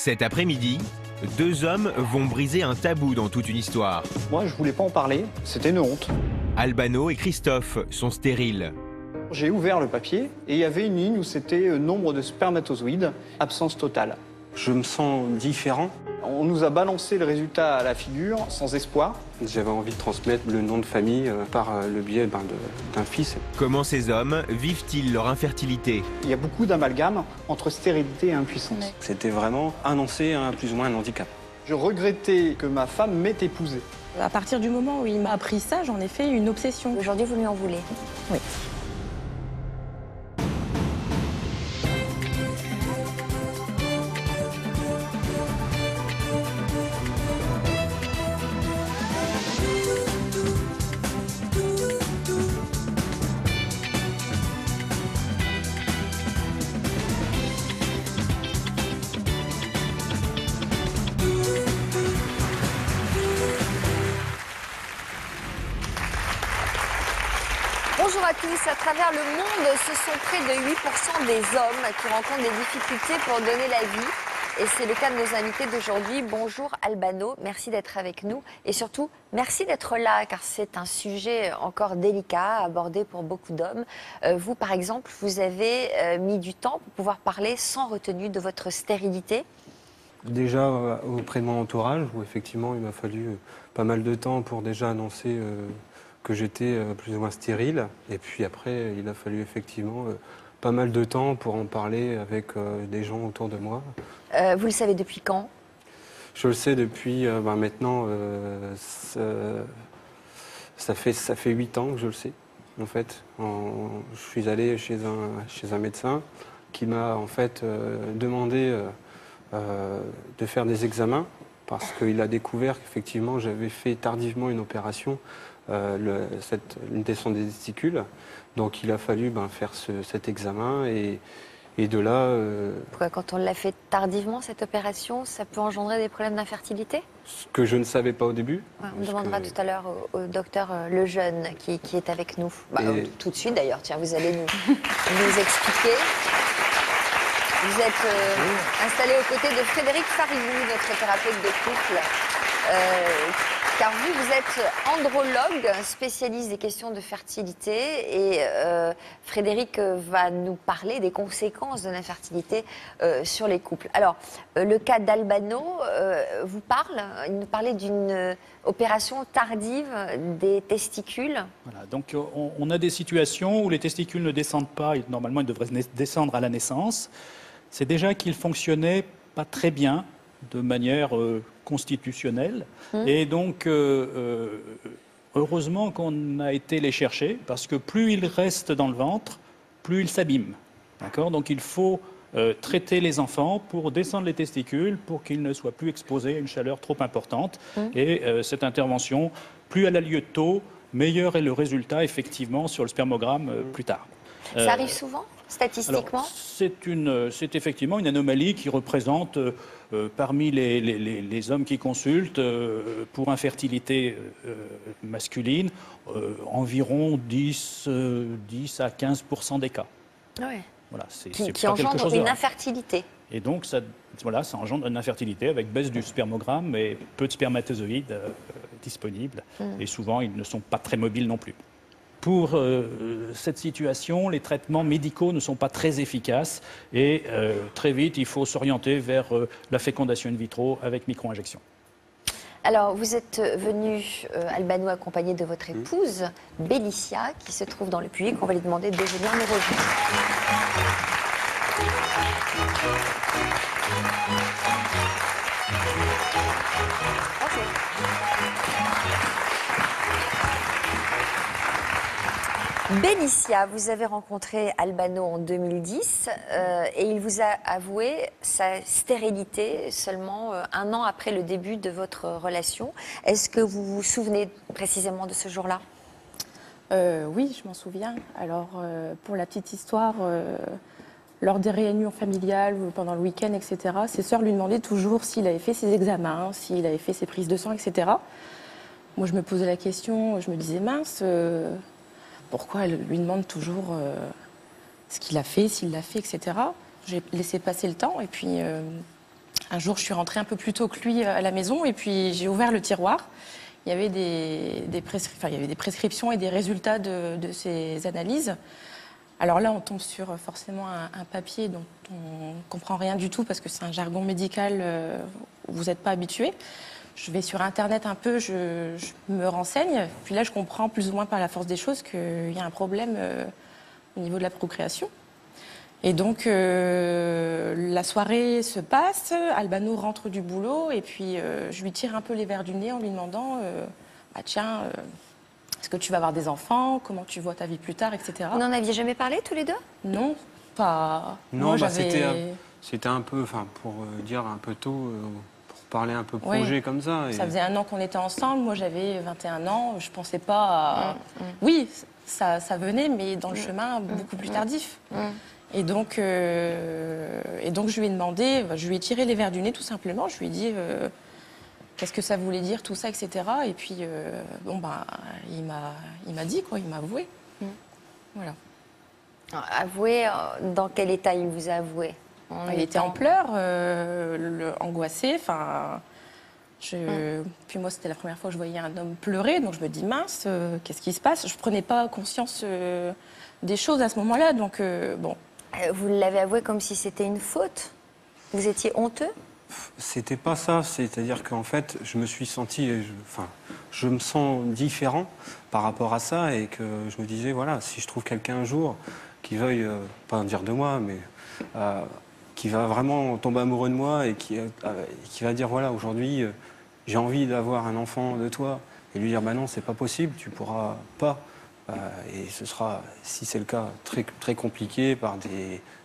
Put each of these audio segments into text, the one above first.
Cet après-midi, deux hommes vont briser un tabou dans toute une histoire. Moi, je voulais pas en parler, c'était une honte. Albano et Christophe sont stériles. J'ai ouvert le papier et il y avait une ligne où c'était nombre de spermatozoïdes, absence totale. Je me sens différent. On nous a balancé le résultat à la figure, sans espoir. J'avais envie de transmettre le nom de famille par le biais d'un fils. Comment ces hommes vivent-ils leur infertilité? Il y a beaucoup d'amalgame entre stérilité et impuissance. C'était vraiment annoncé plus ou moins un handicap. Je regrettais que ma femme m'ait épousé. À partir du moment où il m'a appris ça, j'en ai fait une obsession. Aujourd'hui, vous lui en voulez? Oui. Bonjour à tous. À travers le monde, ce sont près de 8% des hommes qui rencontrent des difficultés pour donner la vie. Et c'est le cas de nos invités d'aujourd'hui. Bonjour Albano, merci d'être avec nous. Et surtout, merci d'être là, car c'est un sujet encore délicat à aborder pour beaucoup d'hommes. Vous, par exemple, vous avez mis du temps pour pouvoir parler sans retenue de votre stérilité. Déjà auprès de mon entourage, où effectivement il m'a fallu pas mal de temps pour déjà annoncer que j'étais plus ou moins stérile. Et puis après, il a fallu effectivement pas mal de temps pour en parler avec des gens autour de moi. Vous le savez depuis quand? Je le sais depuis maintenant, ça fait 8 ans que je le sais, en fait. Je suis allé chez un médecin qui m'a en fait demandé de faire des examens parce qu'il a découvert qu'effectivement j'avais fait tardivement une opération, une descente des testicules. Donc il a fallu faire cet examen et de là... Pourquoi, quand on l'a fait tardivement, cette opération, ça peut engendrer des problèmes d'infertilité? Ce que je ne savais pas au début. Ouais, on demandera tout à l'heure au docteur Lejeune qui est avec nous. Tout de suite d'ailleurs, tiens, vous allez nous expliquer. Vous êtes installé aux côtés de Frédéric Farigou, notre thérapeute de couple. Car vous êtes andrologue, spécialiste des questions de fertilité, et Frédéric va nous parler des conséquences de l'infertilité sur les couples. Alors, le cas d'Albano vous parle? Il nous parlait d'une opération tardive des testicules. Voilà, donc on a des situations où les testicules ne descendent pas, normalement ils devraient descendre à la naissance. C'est déjà qu'ils fonctionnaient pas très bien de manière constitutionnelle. Et donc, heureusement qu'on a été les chercher, parce que plus ils restent dans le ventre, plus ils s'abîment. D'accord ? Donc il faut traiter les enfants pour descendre les testicules, pour qu'ils ne soient plus exposés à une chaleur trop importante. Et cette intervention, plus elle a lieu tôt, meilleur est le résultat, effectivement, sur le spermogramme plus tard. Ça arrive souvent, statistiquement? C'est effectivement une anomalie qui représente, parmi les hommes qui consultent, pour infertilité masculine, environ 10 à 15% des cas. Ouais. Voilà, qui engendre une infertilité. Et donc, ça engendre une infertilité avec baisse du spermogramme et peu de spermatozoïdes disponibles. Et souvent, ils ne sont pas très mobiles non plus. Pour cette situation, les traitements médicaux ne sont pas très efficaces et très vite, il faut s'orienter vers la fécondation in vitro avec micro-injection. Alors, vous êtes venu, Albano, accompagné de votre épouse, Bélicia, qui se trouve dans le public. On va lui demander de venir nous rejoindre. Bélicia, vous avez rencontré Albano en 2010 et il vous a avoué sa stérilité seulement un an après le début de votre relation. Est-ce que vous vous souvenez précisément de ce jour-là? Oui, je m'en souviens. Alors, pour la petite histoire, lors des réunions familiales ou pendant le week-end, etc., ses sœurs lui demandaient toujours s'il avait fait ses examens, s'il avait fait ses prises de sang, etc. Moi, je me posais la question, je me disais, mince... pourquoi elle lui demande toujours ce qu'il a fait, s'il l'a fait, etc. J'ai laissé passer le temps et puis un jour, je suis rentrée un peu plus tôt que lui à la maison et puis j'ai ouvert le tiroir. Il y avait il y avait des prescriptions et des résultats de ces analyses. Alors là, on tombe sur forcément un papier dont on ne comprend rien du tout parce que c'est un jargon médical où vous n'êtes pas habitué. Je vais sur Internet un peu, je me renseigne. Puis là, je comprends plus ou moins par la force des choses qu'il y a un problème au niveau de la procréation. Et donc, la soirée se passe, Albano rentre du boulot et puis je lui tire un peu les verres du nez en lui demandant tiens, est-ce que tu vas avoir des enfants? Comment tu vois ta vie plus tard, etc. Vous n'en aviez jamais parlé tous les deux? Non, pas. Non, Moi, c'était un peu, enfin, pour dire un peu tôt, pour parler un peu projet comme ça. Ça faisait 1 an qu'on était ensemble, moi j'avais 21 ans, je pensais pas à... Oui, ça venait, mais dans le chemin beaucoup plus tardif. Et donc, je lui ai demandé, je lui ai tiré les verres du nez tout simplement, je lui ai dit qu'est-ce que ça voulait dire, tout ça, etc. Et puis, il m'a dit, quoi, il m'a avoué. Voilà. Avoué, dans quel état il vous a avoué? Il était en pleurs, angoissé, enfin... Puis moi, c'était la première fois que je voyais un homme pleurer, donc je me dis, mince, qu'est-ce qui se passe? Je ne prenais pas conscience des choses à ce moment-là, donc bon... Vous l'avez avoué comme si c'était une faute? Vous étiez honteux? C'était pas ça, c'est-à-dire qu'en fait, je me suis senti, je me sens différent par rapport à ça et que je me disais, voilà, si je trouve quelqu'un un jour qui veuille, pas dire de moi, mais qui va vraiment tomber amoureux de moi et qui va dire, voilà, aujourd'hui, j'ai envie d'avoir un enfant de toi, et lui dire, bah non, c'est pas possible, tu pourras pas. Et ce sera, si c'est le cas, très, très compliqué par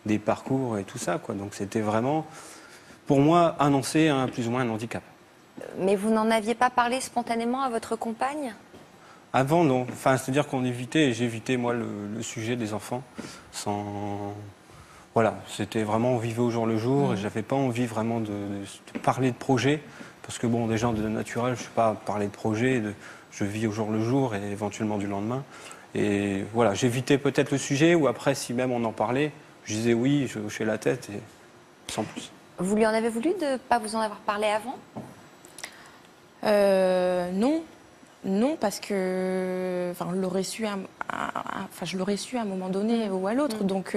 des parcours et tout ça, quoi. Donc c'était vraiment, pour moi, annoncer plus ou moins un handicap. Mais vous n'en aviez pas parlé spontanément à votre compagne? Avant, non. Enfin, c'est-à-dire qu'on évitait, j'évitais, moi, le sujet des enfants. Voilà, c'était vraiment, on vivait au jour le jour, et j'avais pas envie vraiment de parler de projet, parce que bon, déjà, de naturel, je ne sais pas parler de projet, je vis au jour le jour et éventuellement du lendemain. Et voilà, j'évitais peut-être le sujet, ou après, si même on en parlait, je disais oui, je hochais la tête, et sans plus. Vous lui en avez voulu de ne pas vous en avoir parlé avant? Non. Non, parce que je l'aurais su à un moment donné ou à l'autre. Donc,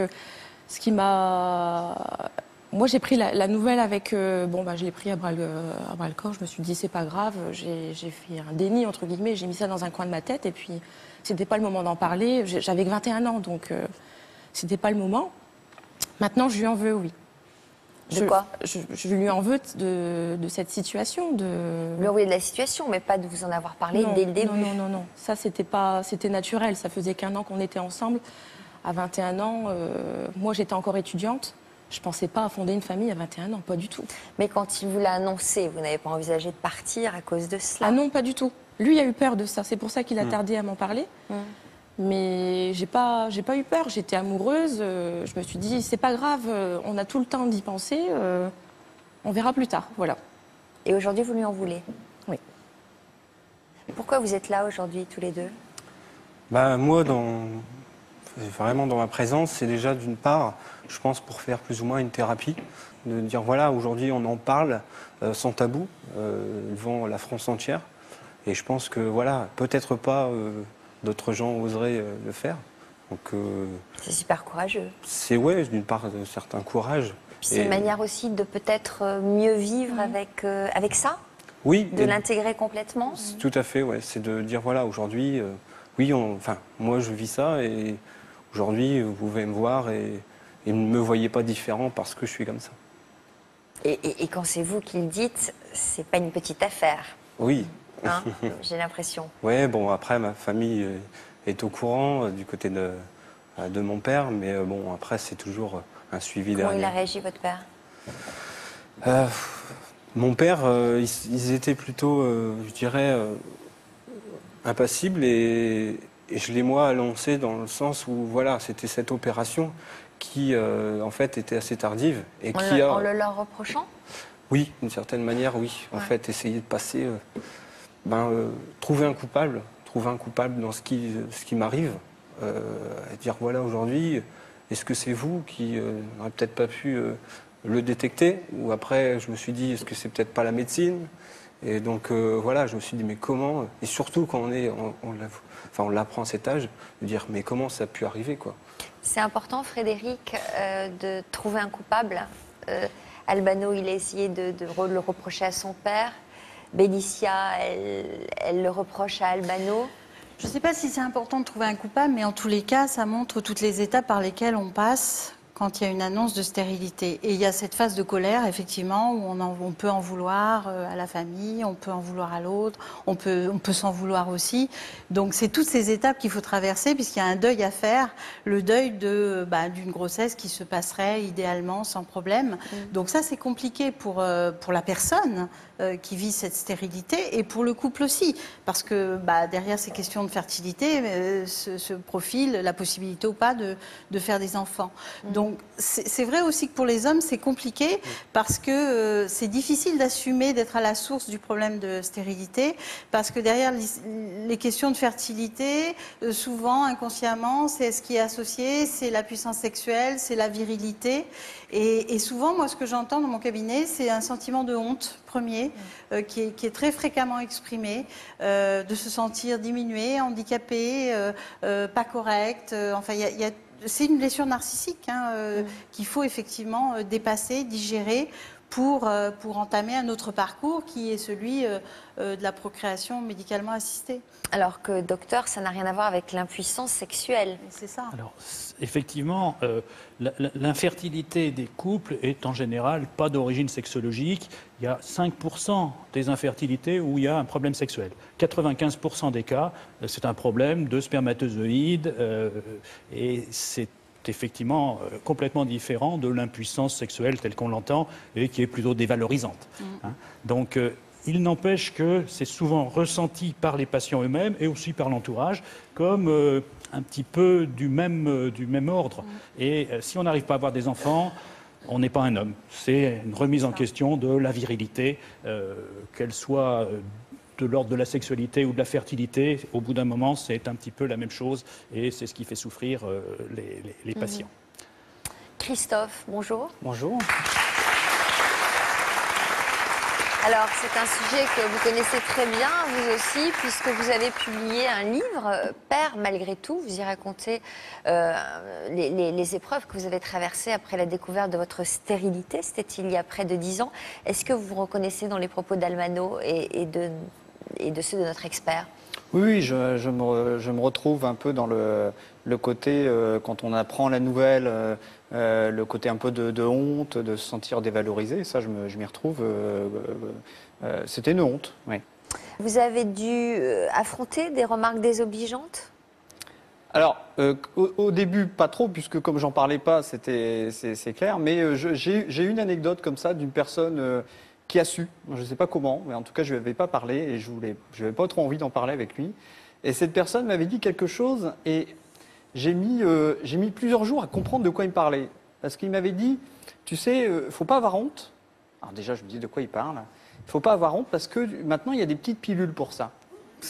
ce qui m'a... Moi, j'ai pris la nouvelle avec... je l'ai pris à bras le corps. Je me suis dit, c'est pas grave. J'ai fait un déni, entre guillemets. J'ai mis ça dans un coin de ma tête. Et puis, c'était pas le moment d'en parler. J'avais que 21 ans, donc c'était pas le moment. Maintenant, je lui en veux, oui. De quoi? Je lui en veux de cette situation. Lui en voulez de la situation, mais pas de vous en avoir parlé dès le début. Non. Ça, c'était naturel. Ça faisait qu'1 an qu'on était ensemble. À 21 ans, moi, j'étais encore étudiante. Je ne pensais pas à fonder une famille à 21 ans, pas du tout. Mais quand il vous l'a annoncé, vous n'avez pas envisagé de partir à cause de cela? Ah non, pas du tout. Lui a eu peur de ça. C'est pour ça qu'il a tardé à m'en parler. Mais j'ai pas eu peur. J'étais amoureuse. Je me suis dit, c'est pas grave. On a tout le temps d'y penser. On verra plus tard. Voilà. Et aujourd'hui, vous lui en voulez? Oui. Pourquoi vous êtes là aujourd'hui, tous les deux? Moi, vraiment dans ma présence, c'est déjà d'une part, je pense, pour faire plus ou moins une thérapie, de dire voilà, aujourd'hui on en parle sans tabou devant la France entière. Et je pense que voilà, peut-être pas d'autres gens oseraient le faire. Donc c'est super courageux. C'est d'une part de certain courage. C'est une manière aussi de peut-être mieux vivre avec ça. Oui. De l'intégrer complètement. Tout à fait, ouais. C'est de dire voilà, aujourd'hui, moi je vis ça et aujourd'hui vous pouvez me voir et ne me voyez pas différent parce que je suis comme ça. Et quand c'est vous qui le dites, c'est pas une petite affaire. Oui. Hein, j'ai l'impression. Ouais, bon, après, ma famille est au courant du côté de mon père, mais bon, après, c'est toujours un suivi derrière. Comment il a réagi, votre père? Mon père, ils étaient plutôt, je dirais, impassibles et je l'ai, moi, annoncé dans le sens où, voilà, c'était cette opération qui, en fait, était assez tardive. Et en le leur reprochant? Oui, d'une certaine manière, oui. En fait, essayer de passer... trouver un coupable dans ce qui m'arrive, dire voilà, aujourd'hui, est-ce que c'est vous qui n'aurez peut-être pas pu le détecter. Ou après, je me suis dit, est-ce que c'est peut-être pas la médecine? Et donc voilà, je me suis dit, mais comment? Et surtout quand on l'apprend à cet âge, de dire, mais comment ça a pu arriver, quoi? C'est important, Frédéric, de trouver un coupable. Albano, il a essayé de le reprocher à son père. Bélicia, elle le reproche à Albano. Je ne sais pas si c'est important de trouver un coupable, mais en tous les cas, ça montre toutes les étapes par lesquelles on passe quand il y a une annonce de stérilité. Et il y a cette phase de colère, effectivement, où on peut en vouloir à la famille, on peut en vouloir à l'autre, on peut s'en vouloir aussi. Donc c'est toutes ces étapes qu'il faut traverser, puisqu'il y a un deuil à faire, le deuil d'une grossesse qui se passerait idéalement sans problème. Donc ça, c'est compliqué pour la personne qui vit cette stérilité, et pour le couple aussi, parce que derrière ces questions de fertilité se profile la possibilité ou pas de faire des enfants. Donc c'est vrai aussi que pour les hommes c'est compliqué, parce que c'est difficile d'assumer d'être à la source du problème de stérilité, parce que derrière les questions de fertilité, souvent inconsciemment, c'est ce qui est associé, c'est la puissance sexuelle, c'est la virilité, et souvent moi ce que j'entends dans mon cabinet, c'est un sentiment de honte premier, qui est très fréquemment exprimé, de se sentir diminué, handicapé, pas correct. Enfin, c'est une blessure narcissique qu'il faut effectivement dépasser, digérer pour entamer un autre parcours qui est celui de la procréation médicalement assistée. Alors que, docteur, ça n'a rien à voir avec l'impuissance sexuelle. C'est ça. Alors, effectivement, l'infertilité des couples est en général pas d'origine sexologique. Il y a 5% des infertilités où il y a un problème sexuel. 95% des cas, c'est un problème de spermatozoïdes et c'est effectivement complètement différent de l'impuissance sexuelle telle qu'on l'entend et qui est plutôt dévalorisante. Donc, il n'empêche que c'est souvent ressenti par les patients eux-mêmes et aussi par l'entourage comme un petit peu du même ordre. Et si on n'arrive pas à avoir des enfants, on n'est pas un homme. C'est une remise en question de la virilité, qu'elle soit de l'ordre de la sexualité ou de la fertilité. Au bout d'un moment, c'est un petit peu la même chose et c'est ce qui fait souffrir les patients. Christophe, bonjour. Bonjour. Alors, c'est un sujet que vous connaissez très bien, vous aussi, puisque vous avez publié un livre, Père malgré tout. Vous y racontez les épreuves que vous avez traversées après la découverte de votre stérilité. C'était il y a près de 10 ans. Est-ce que vous vous reconnaissez dans les propos d'Almano et de ceux de notre expert? Oui, je me retrouve un peu dans le côté, quand on apprend la nouvelle, le côté un peu de honte, de se sentir dévalorisé. Ça, je m'y retrouve. C'était une honte, oui. Vous avez dû affronter des remarques désobligeantes? Alors, au début, pas trop, puisque comme j'en parlais pas, c'est clair. Mais j'ai une anecdote comme ça d'une personne qui a su, je ne sais pas comment, mais en tout cas, je ne lui avais pas parlé et je n'avais pas trop envie d'en parler avec lui. Et cette personne m'avait dit quelque chose et j'ai mis plusieurs jours à comprendre de quoi il me parlait. Parce qu'il m'avait dit, tu sais, il ne faut pas avoir honte. Alors déjà, je me dis de quoi il parle. Il ne faut pas avoir honte parce que maintenant, il y a des petites pilules pour ça.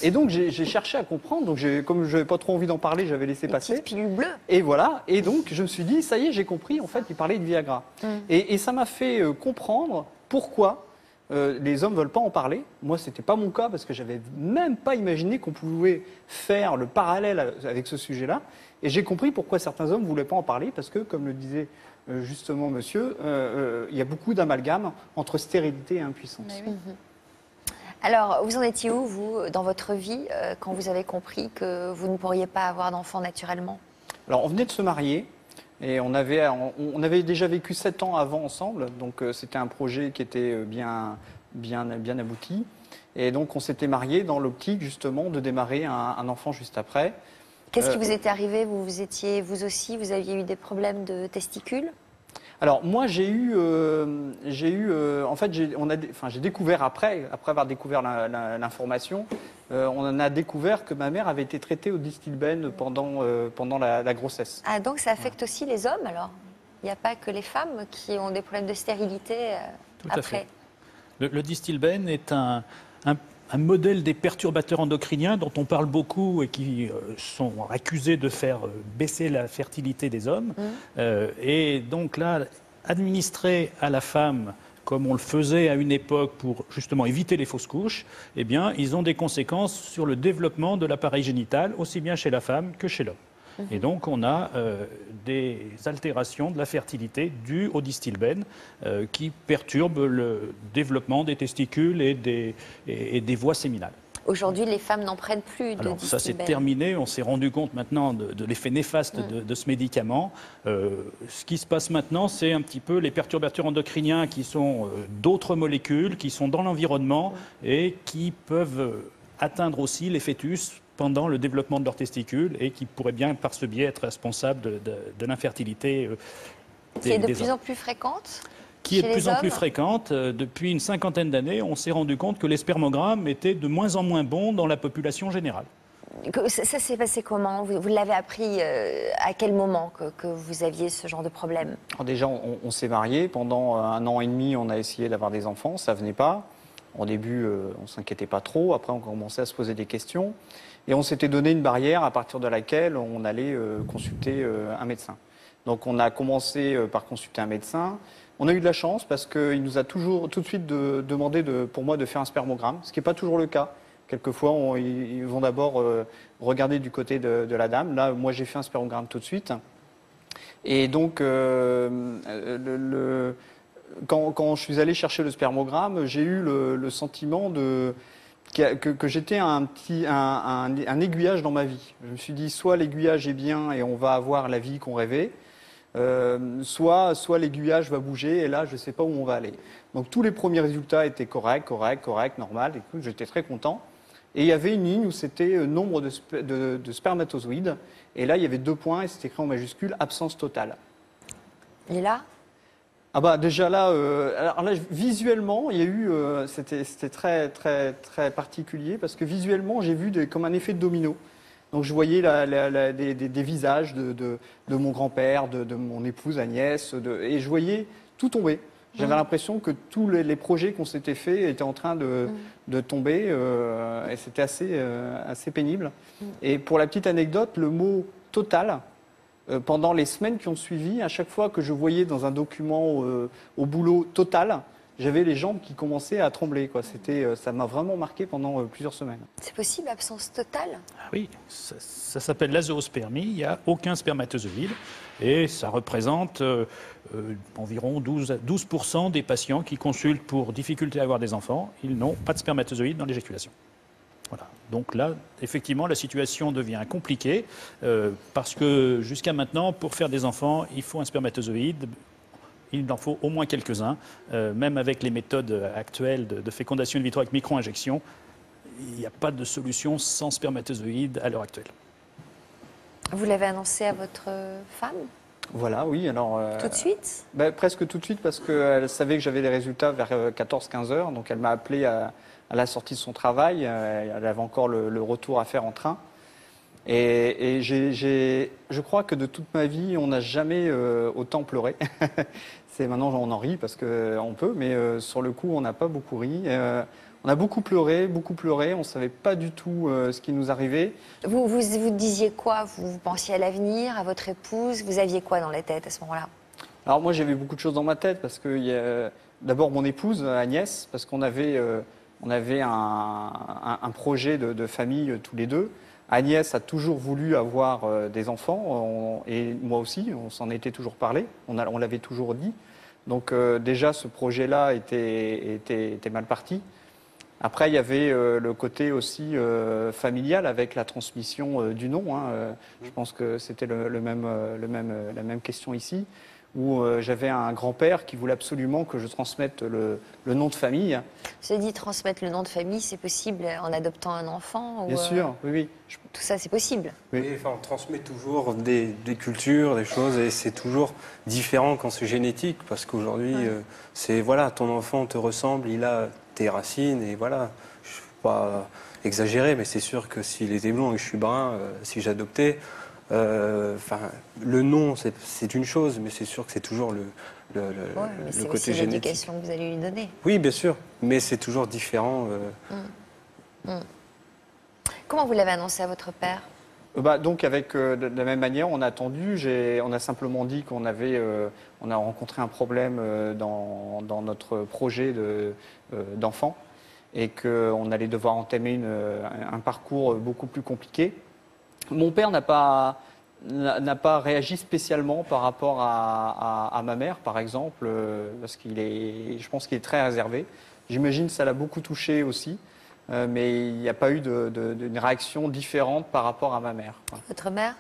Et donc, j'ai cherché à comprendre. Donc, comme je n'avais pas trop envie d'en parler, j'avais laissé passer. Des petites pilules bleues. Et voilà. Et donc, je me suis dit, ça y est, j'ai compris. En fait, il parlait de Viagra. Et ça m'a fait comprendre pourquoi les hommes ne veulent pas en parler. Moi, ce n'était pas mon cas parce que je n'avais même pas imaginé qu'on pouvait faire le parallèle avec ce sujet-là. Et j'ai compris pourquoi certains hommes ne voulaient pas en parler parce que, comme le disait justement monsieur, il y a beaucoup d'amalgame entre stérilité et impuissance. Oui. Alors, vous en étiez où, vous, dans votre vie, quand vous avez compris que vous ne pourriez pas avoir d'enfant naturellement? Alors, on venait de se marier. Et on avait déjà vécu 7 ans avant ensemble, donc c'était un projet qui était bien abouti. Et donc on s'était mariés dans l'optique justement de démarrer un enfant juste après. Qu'est-ce qui vous était arrivé? Vous aviez eu des problèmes de testicules? Alors moi j'ai découvert après avoir découvert l'information, on a découvert que ma mère avait été traitée au Distilbène pendant la grossesse. Ah, donc ça affecte aussi les hommes alors? Il n'y a pas que les femmes qui ont des problèmes de stérilité après? Tout à fait. Le Distilbène est un modèle des perturbateurs endocriniens dont on parle beaucoup et qui sont accusés de faire baisser la fertilité des hommes. Et donc là, administrer à la femme comme on le faisait à une époque pour justement éviter les fausses couches, eh bien, ils ont des conséquences sur le développement de l'appareil génital, aussi bien chez la femme que chez l'homme. Et donc, on a des altérations de la fertilité dues au distilbène qui perturbent le développement des testicules et des voies séminales. Aujourd'hui, les femmes n'en prennent plus de Alors, ça c'est distilbène. terminé. On s'est rendu compte maintenant de l'effet néfaste de ce médicament. Ce qui se passe maintenant, c'est un petit peu les perturbateurs endocriniens qui sont d'autres molécules, qui sont dans l'environnement et qui peuvent atteindre aussi les fœtus pendant le développement de leurs testicules et qui pourraient bien, par ce biais, être responsables de l'infertilité Qui est de des plus hommes. en plus fréquente Qui est chez de plus les en plus hommes. fréquente. Depuis une cinquantaine d'années, on s'est rendu compte que les spermogrammes étaient de moins en moins bons dans la population générale. Ça s'est passé comment? Vous l'avez appris à quel moment que vous aviez ce genre de problème? Alors déjà, on s'est mariés. Pendant 1 an et demi, on a essayé d'avoir des enfants. Ça venait pas. Au début, on s'inquiétait pas trop. Après, on commençait à se poser des questions. Et on s'était donné une barrière à partir de laquelle on allait consulter un médecin. Donc, on a commencé par consulter un médecin. On a eu de la chance parce qu'il nous a toujours tout de suite demandé pour moi de faire un spermogramme, ce qui n'est pas toujours le cas. Quelquefois, ils vont d'abord regarder du côté de la dame. Là, moi, j'ai fait un spermogramme tout de suite. Et donc, quand je suis allé chercher le spermogramme, j'ai eu le sentiment que j'étais un aiguillage dans ma vie. Je me suis dit, soit l'aiguillage est bien et on va avoir la vie qu'on rêvait, soit l'aiguillage va bouger et là, je ne sais pas où on va aller. Donc tous les premiers résultats étaient corrects, normal. Écoute, j'étais très content. Et il y avait une ligne où c'était nombre de spermatozoïdes. Et là, il y avait 2 points et c'était écrit en majuscule, absence totale. Et là? Ah bah déjà là, alors là visuellement, il y a eu, c'était très très très particulier parce que visuellement, j'ai vu comme un effet de domino. Donc je voyais des visages de mon grand-père, de mon épouse Agnès, et je voyais tout tomber. J'avais l'impression que tous les projets qu'on s'était faits étaient en train de tomber, et c'était assez pénible. Et pour la petite anecdote, le mot total, pendant les semaines qui ont suivi, à chaque fois que je voyais dans un document au boulot total, j'avais les jambes qui commençaient à trembler, quoi. Ça m'a vraiment marqué pendant plusieurs semaines. C'est possible, absence totale? Ah oui, ça s'appelle l'azoospermie, il n'y a aucun spermatozoïde et ça représente environ 12% des patients qui consultent pour difficulté à avoir des enfants, ils n'ont pas de spermatozoïdes dans l'éjaculation. Voilà. Donc là, effectivement, la situation devient compliquée parce que jusqu'à maintenant, pour faire des enfants, il faut un spermatozoïde. Il en faut au moins quelques-uns, même avec les méthodes actuelles de fécondation in vitro avec micro-injection. Il n'y a pas de solution sans spermatozoïdes à l'heure actuelle. Vous l'avez annoncé à votre femme? Voilà, oui. Alors, Tout de suite? Presque tout de suite parce qu'elle savait que j'avais les résultats vers 14-15 heures. Donc elle m'a appelé à la sortie de son travail. Elle avait encore le retour à faire en train. Et je crois que de toute ma vie, on n'a jamais autant pleuré. Maintenant, on en rit parce qu'on peut, mais sur le coup, on n'a pas beaucoup ri. On a beaucoup pleuré, on ne savait pas du tout ce qui nous arrivait. Vous disiez quoi? Vous pensiez à l'avenir, à votre épouse? Vous aviez quoi dans la tête à ce moment-là? Alors moi, j'avais beaucoup de choses dans ma tête parce que d'abord mon épouse, Agnès, parce qu'on avait un projet de famille tous les deux. Agnès a toujours voulu avoir des enfants, et moi aussi, on s'en était toujours parlé, on l'avait toujours dit. Donc déjà, ce projet-là était mal parti. Après, il y avait le côté aussi familial avec la transmission du nom. Je pense que c'était la même question ici, où j'avais un grand-père qui voulait absolument que je transmette le nom de famille. Je dis transmettre le nom de famille, c'est possible en adoptant un enfant? Bien sûr, oui. Tout ça, c'est possible? Oui, enfin, on transmet toujours des cultures, des choses, et c'est toujours différent quand c'est génétique, parce qu'aujourd'hui, c'est voilà, ton enfant te ressemble, il a tes racines, et voilà. Je ne veux pas exagérer, mais c'est sûr que s'il était blond et que je suis brun, si j'adoptais, le nom, c'est une chose, mais c'est sûr que c'est toujours le c'est côté aussi génétique. l'éducation que vous allez lui donner. Oui, bien sûr, mais c'est toujours différent. Comment vous l'avez annoncé à votre père? Donc avec de la même manière, on a attendu. On a simplement dit qu'on on a rencontré un problème dans notre projet d'enfant et qu'on allait devoir entamer un parcours beaucoup plus compliqué. Mon père n'a pas réagi spécialement par rapport à ma mère, par exemple, parce je pense qu'il est très réservé. J'imagine que ça l'a beaucoup touché aussi. Mais il n'y a pas eu d'une réaction différente par rapport à ma mère. Votre mère?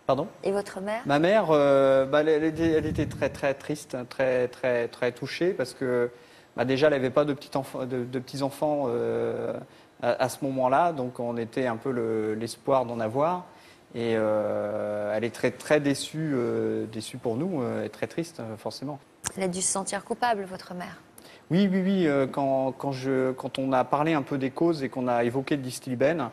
Pardon? Et votre mère? Ma mère, elle était très très triste, très très très touchée parce que déjà elle n'avait pas de petits-enfants à ce moment-là, donc on était un peu l'espoir d'en avoir. Et elle est très très déçue pour nous, et très triste forcément. Elle a dû se sentir coupable, votre mère? Oui. Quand on a parlé un peu des causes et qu'on a évoqué le Distilbène,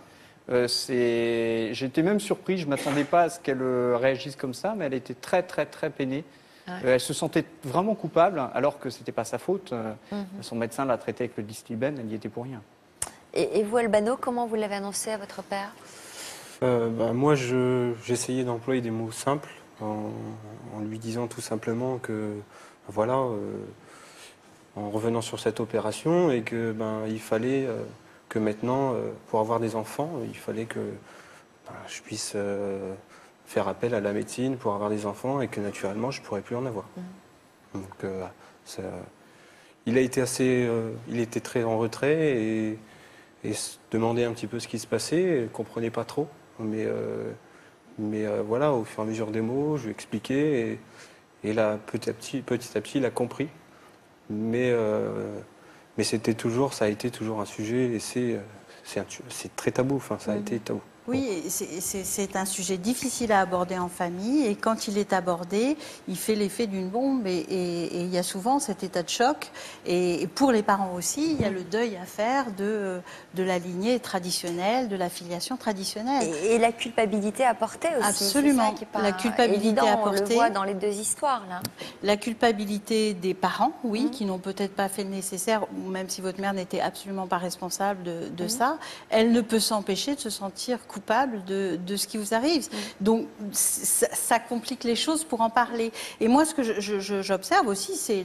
j'étais même surpris. Je ne m'attendais pas à ce qu'elle réagisse comme ça, mais elle était très, très, très peinée. Ouais. Elle se sentait vraiment coupable, alors que ce n'était pas sa faute. Son médecin l'a traitée avec le Distilbène, elle n'y était pour rien. Et vous, Albano, comment vous l'avez annoncé à votre père? Moi, j'essayais d'employer des mots simples en lui disant tout simplement que, voilà... en revenant sur cette opération et que il fallait que maintenant, pour avoir des enfants, il fallait que je puisse faire appel à la médecine pour avoir des enfants et que naturellement, je ne pourrais plus en avoir. Donc, il était très en retrait et se demandait un petit peu ce qui se passait, il ne comprenait pas trop. Mais voilà, au fur et à mesure des mots, je lui expliquais et là, petit à petit, il a compris. Mais ça a été toujours un sujet et c'est très tabou, enfin ça a été tabou. Oui, c'est un sujet difficile à aborder en famille et quand il est abordé, il fait l'effet d'une bombe et il y a souvent cet état de choc. Et pour les parents aussi, il y a le deuil à faire de la lignée traditionnelle, de la filiation traditionnelle. Et la culpabilité à porter aussi. Absolument, la culpabilité à porter. On le voit dans les deux histoires là. La culpabilité des parents, oui, qui n'ont peut-être pas fait le nécessaire, ou même si votre mère n'était absolument pas responsable de ça, elle ne peut s'empêcher de se sentir coupable de ce qui vous arrive. Donc, ça complique les choses pour en parler. Et moi, ce que j'observe aussi, c'est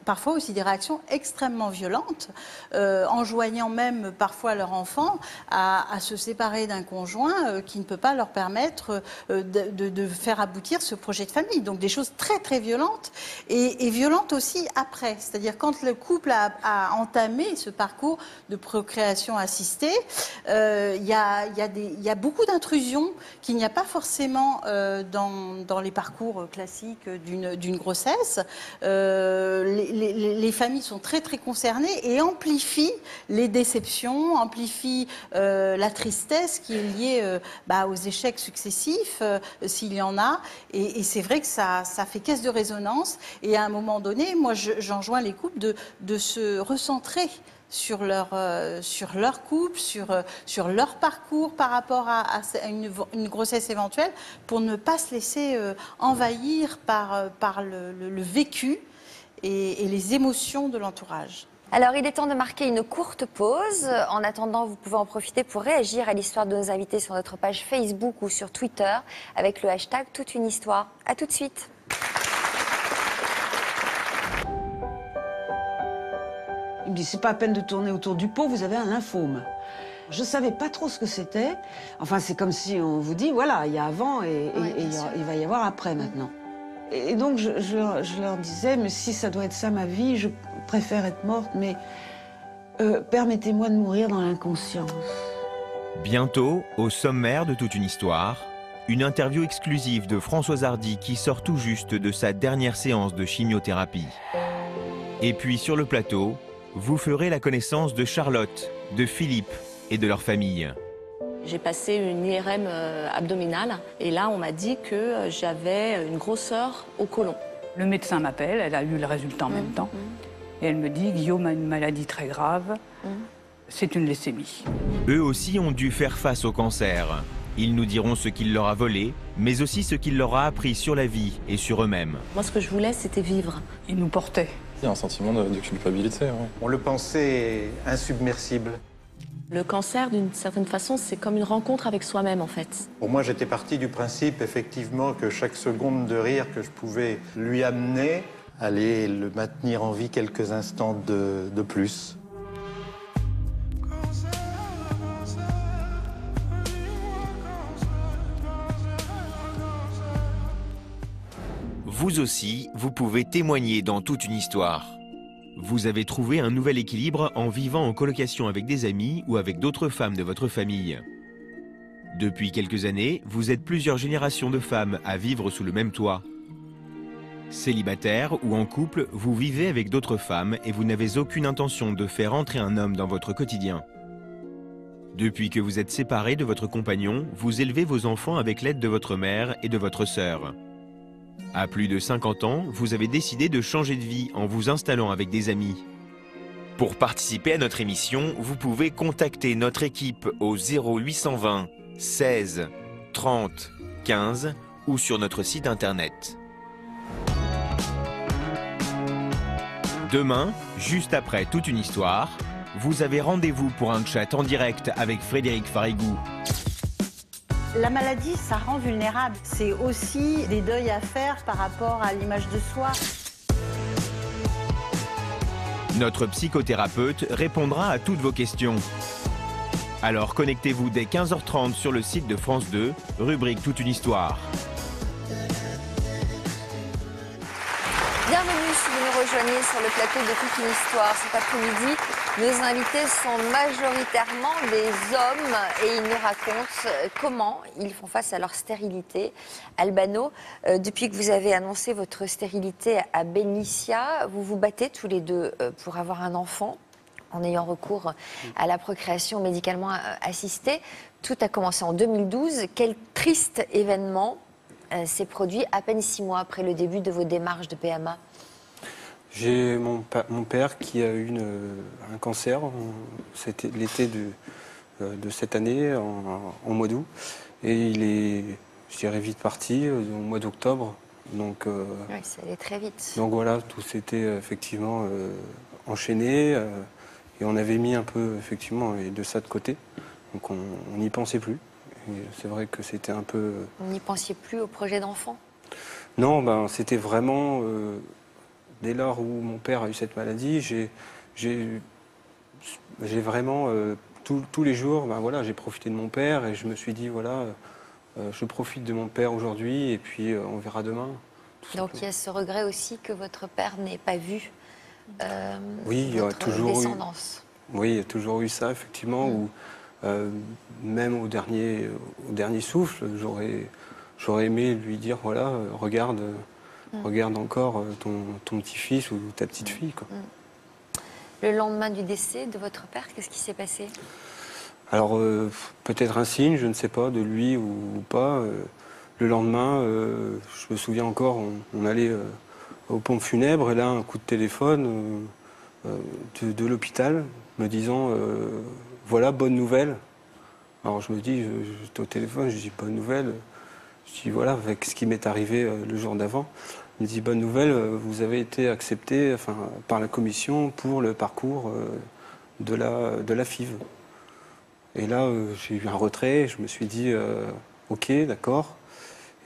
parfois aussi des réactions extrêmement violentes, enjoignant même parfois leur enfant à se séparer d'un conjoint qui ne peut pas leur permettre de faire aboutir ce projet de famille. Donc, des choses très, très violentes et violentes aussi après. C'est-à-dire quand le couple a entamé ce parcours de procréation assistée, il y a beaucoup d'intrusions qu'il n'y a pas forcément dans les parcours classiques d'une grossesse. Les familles sont très très concernées et amplifient les déceptions, amplifient la tristesse qui est liée aux échecs successifs, s'il y en a. Et c'est vrai que ça fait caisse de résonance. Et à un moment donné, moi j'enjoins les couples de se recentrer sur leur couple, sur leur parcours par rapport à une grossesse éventuelle, pour ne pas se laisser envahir par le vécu et les émotions de l'entourage. Alors, il est temps de marquer une courte pause. En attendant, vous pouvez en profiter pour réagir à l'histoire de nos invités sur notre page Facebook ou sur Twitter avec le hashtag Toute une histoire. À tout de suite. Il me dit, c'est pas à peine de tourner autour du pot, vous avez un lymphome. Je savais pas trop ce que c'était. Enfin, c'est comme si on vous dit, voilà, il y a avant et il va y avoir après maintenant. Et donc, je leur disais, mais si ça doit être ça ma vie, je préfère être morte, mais permettez-moi de mourir dans l'inconscience. Bientôt, au sommaire de Toute une histoire, une interview exclusive de Françoise Hardy qui sort tout juste de sa dernière séance de chimiothérapie. Et puis sur le plateau, vous ferez la connaissance de Charlotte, de Philippe et de leur famille. J'ai passé une IRM abdominale et là on m'a dit que j'avais une grosseur au côlon. Le médecin m'appelle, elle a eu le résultat en même temps et elle me dit Guillaume a une maladie très grave, c'est une leucémie. Eux aussi ont dû faire face au cancer. Ils nous diront ce qu'il leur a volé, mais aussi ce qu'il leur a appris sur la vie et sur eux-mêmes. Moi ce que je voulais c'était vivre. Ils nous portaient. Il y a un sentiment de culpabilité. Ouais. On le pensait insubmersible. Le cancer, d'une certaine façon, c'est comme une rencontre avec soi-même, en fait. Pour moi, j'étais parti du principe, effectivement, que chaque seconde de rire que je pouvais lui amener allait le maintenir en vie quelques instants de plus. Vous aussi, vous pouvez témoigner dans toute une histoire. Vous avez trouvé un nouvel équilibre en vivant en colocation avec des amis ou avec d'autres femmes de votre famille. Depuis quelques années, vous êtes plusieurs générations de femmes à vivre sous le même toit. Célibataire ou en couple, vous vivez avec d'autres femmes et vous n'avez aucune intention de faire entrer un homme dans votre quotidien. Depuis que vous êtes séparé de votre compagnon, vous élevez vos enfants avec l'aide de votre mère et de votre sœur. À plus de 50 ans, vous avez décidé de changer de vie en vous installant avec des amis. Pour participer à notre émission, vous pouvez contacter notre équipe au 0820 16 30 15 ou sur notre site internet. Demain, juste après toute une histoire, vous avez rendez-vous pour un chat en direct avec Frédéric Farigou. La maladie, ça rend vulnérable. C'est aussi des deuils à faire par rapport à l'image de soi. Notre psychothérapeute répondra à toutes vos questions. Alors connectez-vous dès 15h30 sur le site de France 2, rubrique Toute une histoire. Bienvenue si vous nous rejoignez sur le plateau de Toute une histoire. Cet après-midi, nos invités sont majoritairement des hommes et ils nous racontent comment ils font face à leur stérilité. Albano, depuis que vous avez annoncé votre stérilité à Benicia, vous vous battez tous les deux pour avoir un enfant en ayant recours à la procréation médicalement assistée. Tout a commencé en 2012. Quel triste événement s'est produit à peine 6 mois après le début de vos démarches de PMA? J'ai mon père qui a eu un cancer, c'était l'été de cette année, en mois d'août. Et il est, je dirais, vite parti au mois d'octobre. Donc, oui, ça allait très vite. Donc voilà, tout s'était effectivement enchaîné. Et on avait mis un peu, effectivement, de ça de côté. Donc on n'y pensait plus. C'est vrai que c'était un peu... Vous n'y pensiez plus au projet d'enfant? Non, ben, c'était vraiment... dès lors où mon père a eu cette maladie, j'ai vraiment... tous les jours, ben, voilà, j'ai profité de mon père et je me suis dit, voilà, je profite de mon père aujourd'hui et puis on verra demain. Donc il y a ce regret aussi que votre père n'ait pas vu oui, il y a toujours descendance. Oui, il y a toujours eu ça, effectivement, où... même au dernier souffle, j'aurais aimé lui dire, voilà, regarde encore ton petit-fils ou ta petite-fille. Le lendemain du décès de votre père, qu'est-ce qui s'est passé? Alors, peut-être un signe, je ne sais pas, de lui ou pas. Le lendemain, je me souviens encore, on allait aux pompes funèbres, et là, un coup de téléphone de l'hôpital me disant... voilà, bonne nouvelle. Alors je me dis, j'étais au téléphone, je dis bonne nouvelle. Je dis voilà, avec ce qui m'est arrivé le jour d'avant. Il me dit bonne nouvelle, vous avez été accepté par la commission pour le parcours de la FIV. Et là, j'ai eu un retrait, je me suis dit ok, d'accord.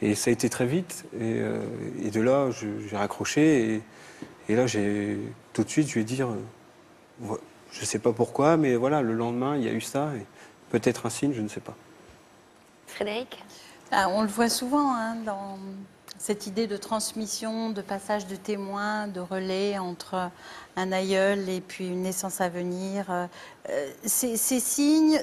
Et ça a été très vite. Et de là, j'ai raccroché. Et là, tout de suite, je lui ai dit... je ne sais pas pourquoi, mais voilà, le lendemain, il y a eu ça. Peut-être un signe, je ne sais pas. Frédéric? On le voit souvent dans cette idée de transmission, de passage de témoins, de relais entre un aïeul et puis une naissance à venir. Ces signes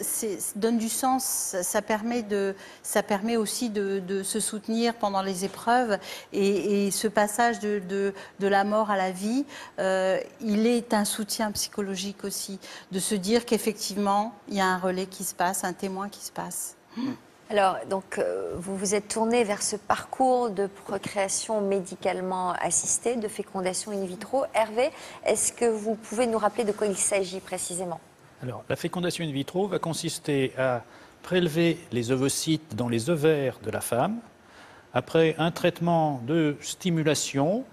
donnent du sens, ça permet aussi de se soutenir pendant les épreuves. Et ce passage de la mort à la vie, il est un soutien psychologique aussi, de se dire qu'effectivement, il y a un relais qui se passe, un témoin qui se passe. Alors, donc, vous vous êtes tourné vers ce parcours de procréation médicalement assistée, de fécondation in vitro. Hervé, est-ce que vous pouvez nous rappeler de quoi il s'agit précisément? Alors, la fécondation in vitro va consister à prélever les ovocytes dans les ovaires de la femme, après un traitement de stimulation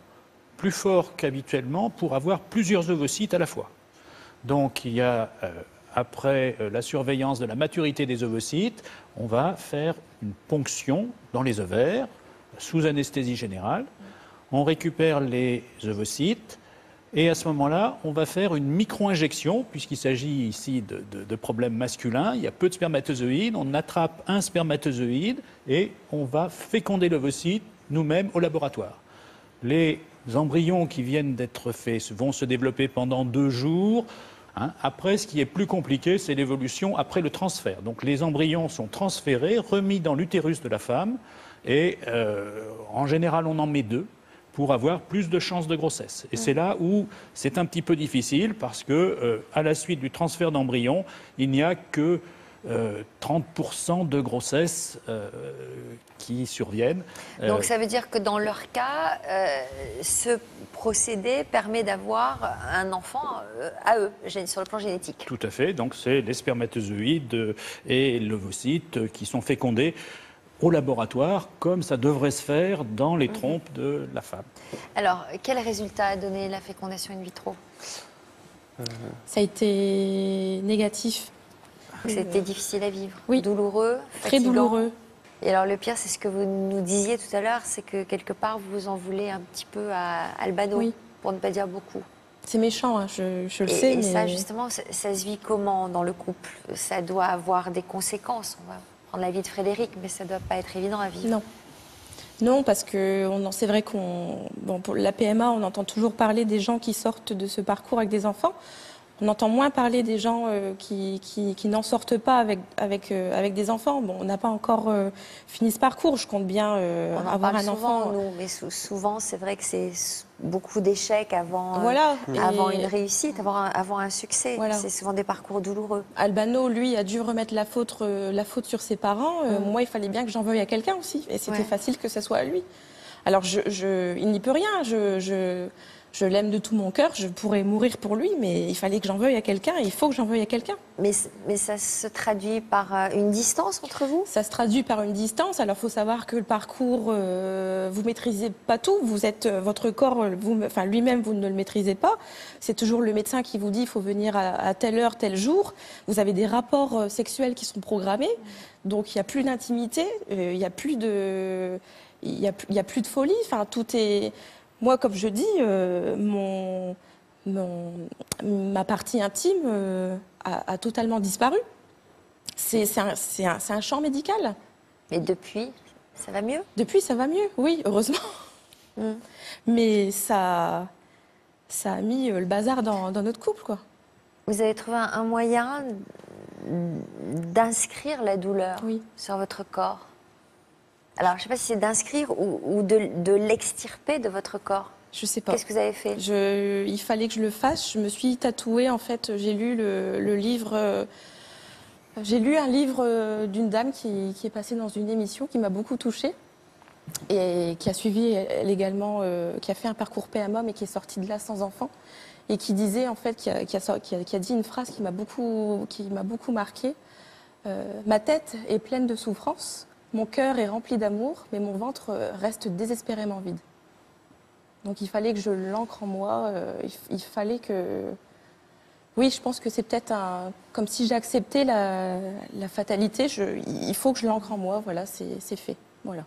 plus fort qu'habituellement pour avoir plusieurs ovocytes à la fois. Donc, il y a après la surveillance de la maturité des ovocytes, on va faire une ponction dans les ovaires sous anesthésie générale. On récupère les ovocytes et à ce moment-là, on va faire une micro-injection, puisqu'il s'agit ici de problèmes masculins. Il y a peu de spermatozoïdes, on attrape un spermatozoïde et on va féconder l'ovocyte nous-mêmes au laboratoire. Les embryons qui viennent d'être faits vont se développer pendant 2 jours. Après, ce qui est plus compliqué, c'est l'évolution après le transfert. Donc les embryons sont transférés, remis dans l'utérus de la femme, et en général, on en met 2 pour avoir plus de chances de grossesse. Et c'est là où c'est un petit peu difficile, parce que à la suite du transfert d'embryons, il n'y a que 30% de grossesses qui surviennent. Donc ça veut dire que dans leur cas, ce procédé permet d'avoir un enfant à eux, sur le plan génétique. Tout à fait. Donc c'est les spermatozoïdes et l'ovocyte qui sont fécondés au laboratoire, comme ça devrait se faire dans les trompes de la femme. Alors, quel résultat a donné la fécondation in vitro? Ça a été négatif. C'était difficile à vivre, oui. Douloureux, très fatigant. douloureux. Et alors le pire, c'est ce que vous nous disiez tout à l'heure, c'est que quelque part vous en voulez un petit peu à Albano, oui. Pour ne pas dire beaucoup. C'est méchant, hein, je le sais. Et mais... ça, justement, ça se vit comment dans le couple? Ça doit avoir des conséquences. On va prendre la vie de Frédéric, mais ça ne doit pas être évident à vivre. Non. Non, parce que c'est vrai pour la PMA, on entend toujours parler des gens qui sortent de ce parcours avec des enfants. On entend moins parler des gens qui n'en sortent pas avec des enfants. Bon, on n'a pas encore fini ce parcours. Je compte bien avoir un souvent, enfant. Nous, mais souvent, c'est vrai que c'est beaucoup d'échecs avant, voilà. Avant une réussite, avant un succès. Voilà. C'est souvent des parcours douloureux. Albano, lui, a dû remettre la faute sur ses parents. Moi, il fallait bien que j'en veuille à quelqu'un aussi. Et c'était facile que ce soit à lui. Alors, il n'y peut rien. Je l'aime de tout mon cœur, je pourrais mourir pour lui, mais il fallait que j'en veuille à quelqu'un, et il faut que j'en veuille à quelqu'un. Mais ça se traduit par une distance entre vous? Ça se traduit par une distance. Alors, il faut savoir que le parcours, vous ne maîtrisez pas tout. Votre corps, lui-même, vous ne le maîtrisez pas. C'est toujours le médecin qui vous dit qu'il faut venir à telle heure, tel jour. Vous avez des rapports sexuels qui sont programmés. Donc, il n'y a plus d'intimité, il n'y a plus de folie. Enfin, tout est... Moi, comme je dis, ma partie intime a totalement disparu. C'est un champ médical. Mais depuis, ça va mieux? Depuis, ça va mieux, oui, heureusement. Mais ça a mis le bazar dans notre couple, quoi. Vous avez trouvé un moyen d'inscrire la douleur sur votre corps? Alors, je ne sais pas si c'est d'inscrire ou de l'extirper de votre corps. Je ne sais pas. Qu'est-ce que vous avez fait? Il fallait que je le fasse. Je me suis tatouée, en fait. J'ai lu le livre... j'ai lu un livre d'une dame qui est passée dans une émission qui m'a beaucoup touchée et qui a suivi, elle également, qui a fait un parcours PMA, mais qui est sortie de là sans enfant. Et qui disait, en fait, qui a dit une phrase qui m'a beaucoup marquée. Ma tête est pleine de souffrance. Mon cœur est rempli d'amour, mais mon ventre reste désespérément vide. Donc il fallait que je l'ancre en moi, il fallait que... Oui, je pense que c'est peut-être comme si j'acceptais la fatalité, il faut que je l'ancre en moi, voilà, c'est fait. Voilà.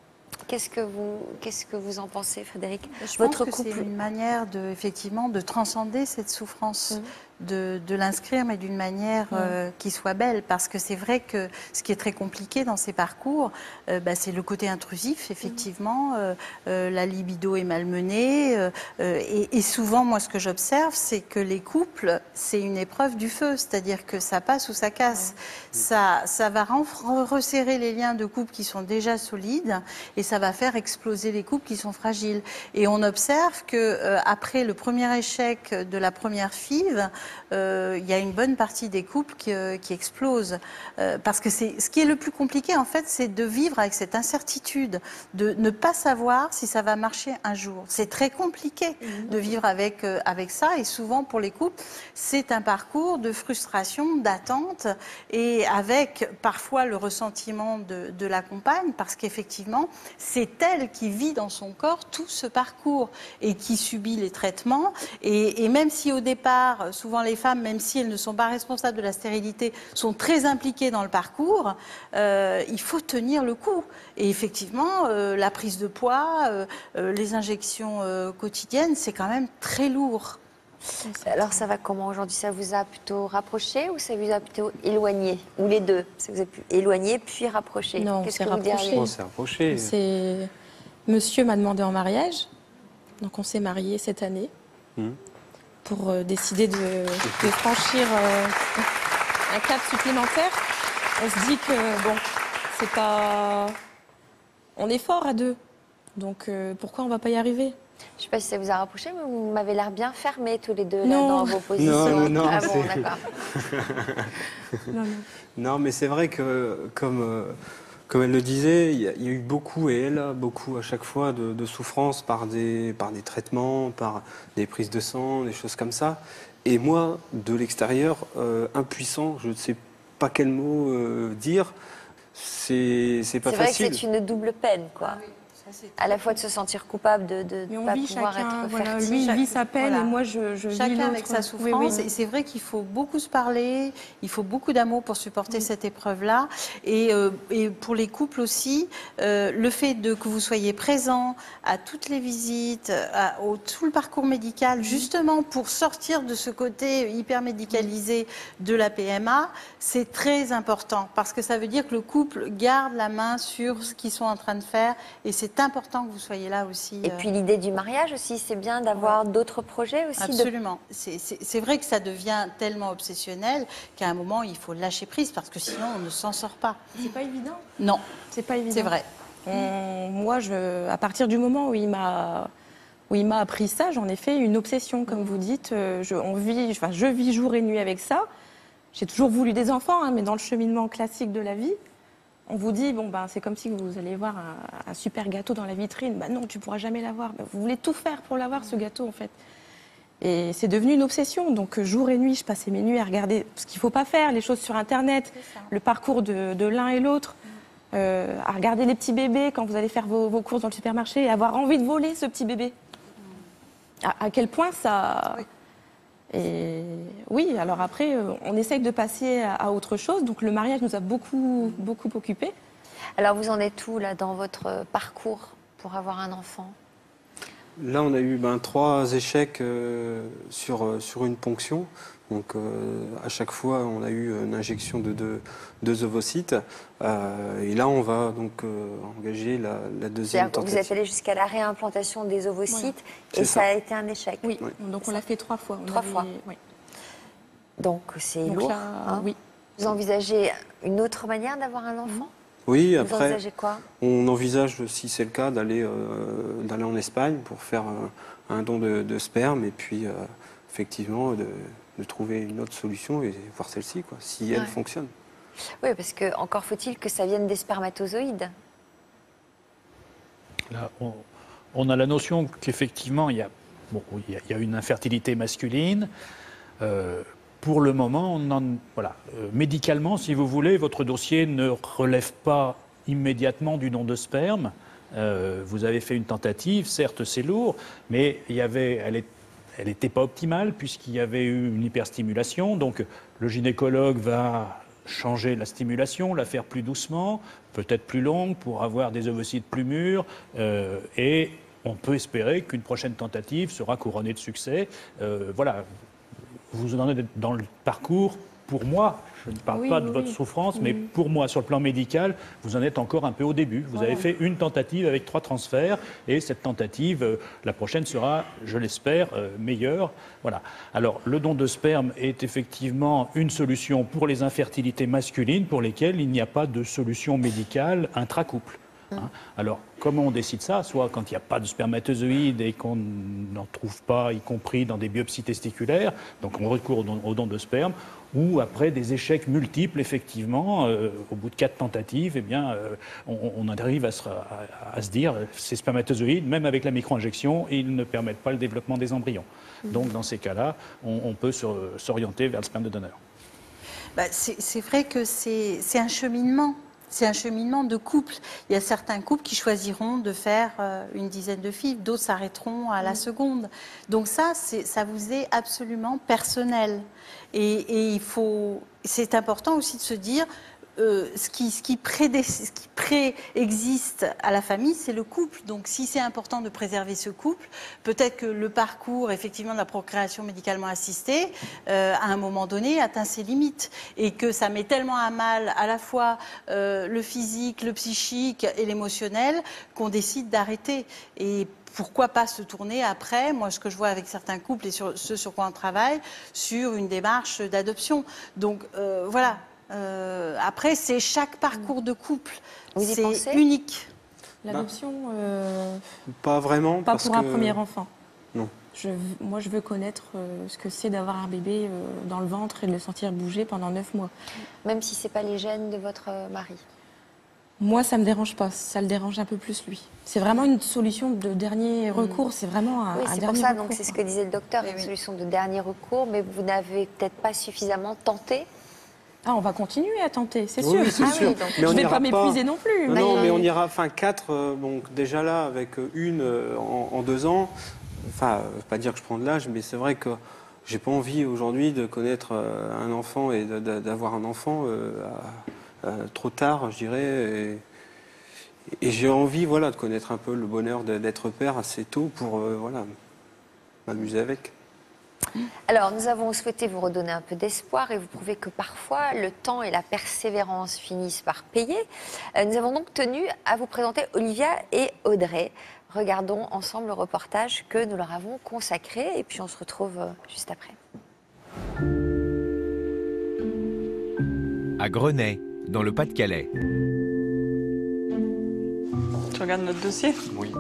Qu'est-ce que vous en pensez, Frédéric? Je pense que c'est une manière effectivement de transcender cette souffrance, de l'inscrire, mais d'une manière qui soit belle. Parce que c'est vrai que ce qui est très compliqué dans ces parcours, c'est le côté intrusif, effectivement. La libido est malmenée. Et souvent, moi, ce que j'observe, c'est que les couples, c'est une épreuve du feu. C'est-à-dire que ça passe ou ça casse. Ça va resserrer les liens de couple qui sont déjà solides et ça va faire exploser les couples qui sont fragiles. Et on observe que après le premier échec de la première FIV, il y a une bonne partie des couples qui explosent. Parce que ce qui est le plus compliqué, en fait, c'est de vivre avec cette incertitude, de ne pas savoir si ça va marcher un jour. C'est très compliqué de vivre avec ça. Et souvent, pour les couples, c'est un parcours de frustration, d'attente, et avec parfois le ressentiment de la compagne, parce qu'effectivement, c'est elle qui vit dans son corps tout ce parcours et qui subit les traitements. Et même si au départ, souvent, souvent les femmes, même si elles ne sont pas responsables de la stérilité, sont très impliquées dans le parcours, il faut tenir le coup. Et effectivement, la prise de poids, les injections quotidiennes, c'est quand même très lourd. Alors ça va comment aujourd'hui? Ça vous a plutôt rapproché ou ça vous a plutôt éloigné? Ou les deux? Ça vous a éloigné puis rapproché? Non, Qu'est-ce c'est que vous rapproché. diriez? C'est rapproché. Monsieur m'a demandé en mariage, donc on s'est mariés cette année pour décider de franchir un cap supplémentaire. On se dit que bon, c'est pas, on est fort à deux, donc pourquoi on va pas y arriver? Je ne sais pas si ça vous a rapproché, mais vous m'avez l'air bien fermés tous les deux là, Non. dans vos positions. Non, ah bon, d'accord. Non, mais c'est vrai que, comme elle le disait, il y a eu beaucoup, et elle a beaucoup à chaque fois, de souffrance par des traitements, par des prises de sang, des choses comme ça. Et moi, de l'extérieur, impuissant, je ne sais pas quel mot dire, c'est pas facile. C'est vrai que c'est une double peine, quoi. À la fois de se sentir coupable de ne pas pouvoir être fertile. Lui, il vit sa peine et moi, je vis chacun avec l'autre. sa souffrance. Et c'est vrai qu'il faut beaucoup se parler, il faut beaucoup d'amour pour supporter cette épreuve-là. Et pour les couples aussi, le fait que vous soyez présents à toutes les visites, tout le parcours médical, justement pour sortir de ce côté hyper médicalisé de la PMA, c'est très important. Parce que ça veut dire que le couple garde la main sur ce qu'ils sont en train de faire. Et c'est important que vous soyez là aussi. Et puis l'idée du mariage aussi, c'est bien d'avoir d'autres projets aussi. Absolument. C'est vrai que ça devient tellement obsessionnel qu'à un moment, il faut lâcher prise parce que sinon, on ne s'en sort pas. C'est pas évident. Non. C'est pas évident. C'est vrai. Moi, à partir du moment où il m'a appris ça, j'en ai fait une obsession, comme vous dites. Je vis jour et nuit avec ça. J'ai toujours voulu des enfants, hein, mais dans le cheminement classique de la vie, on vous dit, c'est comme si vous allez voir un super gâteau dans la vitrine. Non, tu pourras jamais l'avoir. Vous voulez tout faire pour l'avoir, ce gâteau, en fait. Et c'est devenu une obsession. Donc, jour et nuit, je passais mes nuits à regarder ce qu'il ne faut pas faire, les choses sur Internet, le parcours de l'un et l'autre, à regarder les petits bébés quand vous allez faire vos courses dans le supermarché et avoir envie de voler ce petit bébé. À quel point ça... Oui. Et oui, alors après, on essaye de passer à autre chose. Donc le mariage nous a beaucoup occupés. Alors vous en êtes où là dans votre parcours pour avoir un enfant? Là, on a eu 3 échecs sur une ponction. Donc à chaque fois, on a eu une injection de deux ovocytes. Et là, on va donc engager la deuxième tentative. Vous êtes allé jusqu'à la réimplantation des ovocytes et ça a été un échec. Oui, donc on l'a fait 3 fois. 3 fois. Oui. Donc c'est lourd. Là, oui. Vous envisagez une autre manière d'avoir un enfant? Oui, vous après, envisagez quoi? On envisage, si c'est le cas, d'aller en Espagne pour faire un don de sperme et puis effectivement de trouver une autre solution et voir celle-ci, si elle fonctionne. Oui, parce que encore faut-il que ça vienne des spermatozoïdes. Là, on a la notion qu'effectivement, il y a une infertilité masculine. Pour le moment, médicalement, si vous voulez, votre dossier ne relève pas immédiatement du don de sperme. Vous avez fait une tentative, certes c'est lourd, mais elle n'était pas optimale puisqu'il y avait eu une hyperstimulation. Donc le gynécologue va changer la stimulation, la faire plus doucement, peut-être plus longue pour avoir des ovocytes plus mûrs. Et on peut espérer qu'une prochaine tentative sera couronnée de succès. Vous en êtes dans le parcours, pour moi, je ne parle pas de votre souffrance, mais pour moi, sur le plan médical, vous en êtes encore un peu au début. Vous avez fait une tentative avec 3 transferts, et cette tentative, la prochaine sera, je l'espère, meilleure. Voilà. Alors, le don de sperme est effectivement une solution pour les infertilités masculines pour lesquelles il n'y a pas de solution médicale intracouple. Alors, comment on décide ça? Soit quand il n'y a pas de spermatozoïdes et qu'on n'en trouve pas, y compris dans des biopsies testiculaires, donc on recourt au don de sperme, ou après des échecs multiples, effectivement, au bout de 4 tentatives, on arrive à se dire ces spermatozoïdes, même avec la micro-injection, ils ne permettent pas le développement des embryons. Donc, dans ces cas-là, on peut s'orienter vers le sperme de donneur. C'est vrai que c'est un cheminement. C'est un cheminement de couple. Il y a certains couples qui choisiront de faire une dizaine de filles, d'autres s'arrêteront à la seconde. Donc ça vous est absolument personnel. Et c'est important aussi de se dire, ce qui préexiste à la famille, c'est le couple. Donc, si c'est important de préserver ce couple, peut-être que le parcours, effectivement, de la procréation médicalement assistée, à un moment donné, atteint ses limites. Et que ça met tellement à mal à la fois le physique, le psychique et l'émotionnel qu'on décide d'arrêter. Et pourquoi pas se tourner après, moi ce que je vois avec certains couples et ceux sur quoi on travaille, sur une démarche d'adoption. Donc, voilà. Après, c'est chaque parcours de couple, c'est unique. L'adoption, pas vraiment. Pas pour un premier enfant. Non. Moi, je veux connaître ce que c'est d'avoir un bébé dans le ventre et de le sentir bouger pendant 9 mois. Même si ce n'est pas les gènes de votre mari? Moi, ça ne me dérange pas. Ça le dérange un peu plus, lui. C'est vraiment une solution de dernier recours. C'est vraiment un dernier recours. Oui, c'est pour ça, donc c'est ce que disait le docteur, une solution de dernier recours, mais vous n'avez peut-être pas suffisamment tenté. Ah, on va continuer à tenter, c'est oui, sûr. Oui, c'est sûr. Oui, je ne vais pas m'épuiser non plus. Non, mais on ira, 4, donc déjà là, avec une en 2 ans, enfin, pas dire que je prends de l'âge, mais c'est vrai que j'ai pas envie aujourd'hui de connaître un enfant et d'avoir un enfant trop tard, je dirais. Et j'ai envie, voilà, de connaître un peu le bonheur d'être père assez tôt pour, voilà, m'amuser avec. Alors, nous avons souhaité vous redonner un peu d'espoir et vous prouver que parfois, le temps et la persévérance finissent par payer. Nous avons donc tenu à vous présenter Olivia et Audrey. Regardons ensemble le reportage que nous leur avons consacré et puis on se retrouve juste après. À Grenay, dans le Pas-de-Calais. Tu regardes notre dossier? Oui.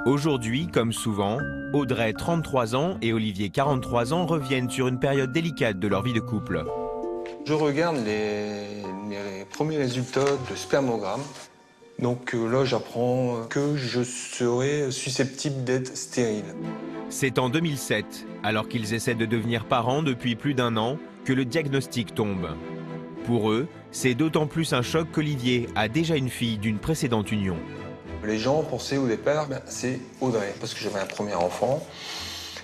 Aujourd'hui, comme souvent, Audrey, 33 ans, et Olivier, 43 ans, reviennent sur une période délicate de leur vie de couple. Je regarde les premiers résultats de spermogramme. Donc là, j'apprends que je serais susceptible d'être stérile. C'est en 2007, alors qu'ils essaient de devenir parents depuis plus d'1 an, que le diagnostic tombe. Pour eux, c'est d'autant plus un choc qu'Olivier a déjà une fille d'une précédente union. Les gens pensaient au départ, c'est Audrey, parce que j'avais un premier enfant.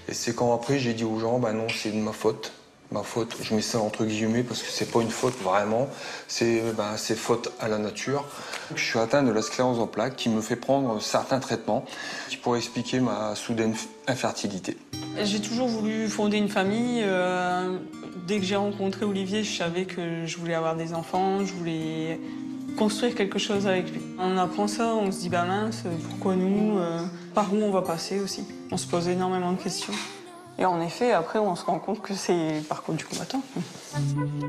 Et c'est quand après j'ai dit aux gens, non, c'est de ma faute. Ma faute, je mets ça entre guillemets parce que c'est pas une faute vraiment, c'est faute à la nature. Je suis atteint de la sclérose en plaques qui me fait prendre certains traitements qui pourraient expliquer ma soudaine infertilité. J'ai toujours voulu fonder une famille. Dès que j'ai rencontré Olivier, je savais que je voulais avoir des enfants, je voulais construire quelque chose avec lui. On apprend ça, on se dit mince, pourquoi nous, par où on va passer aussi. On se pose énormément de questions. Et en effet, après, on se rend compte que c'est le parcours du combattant.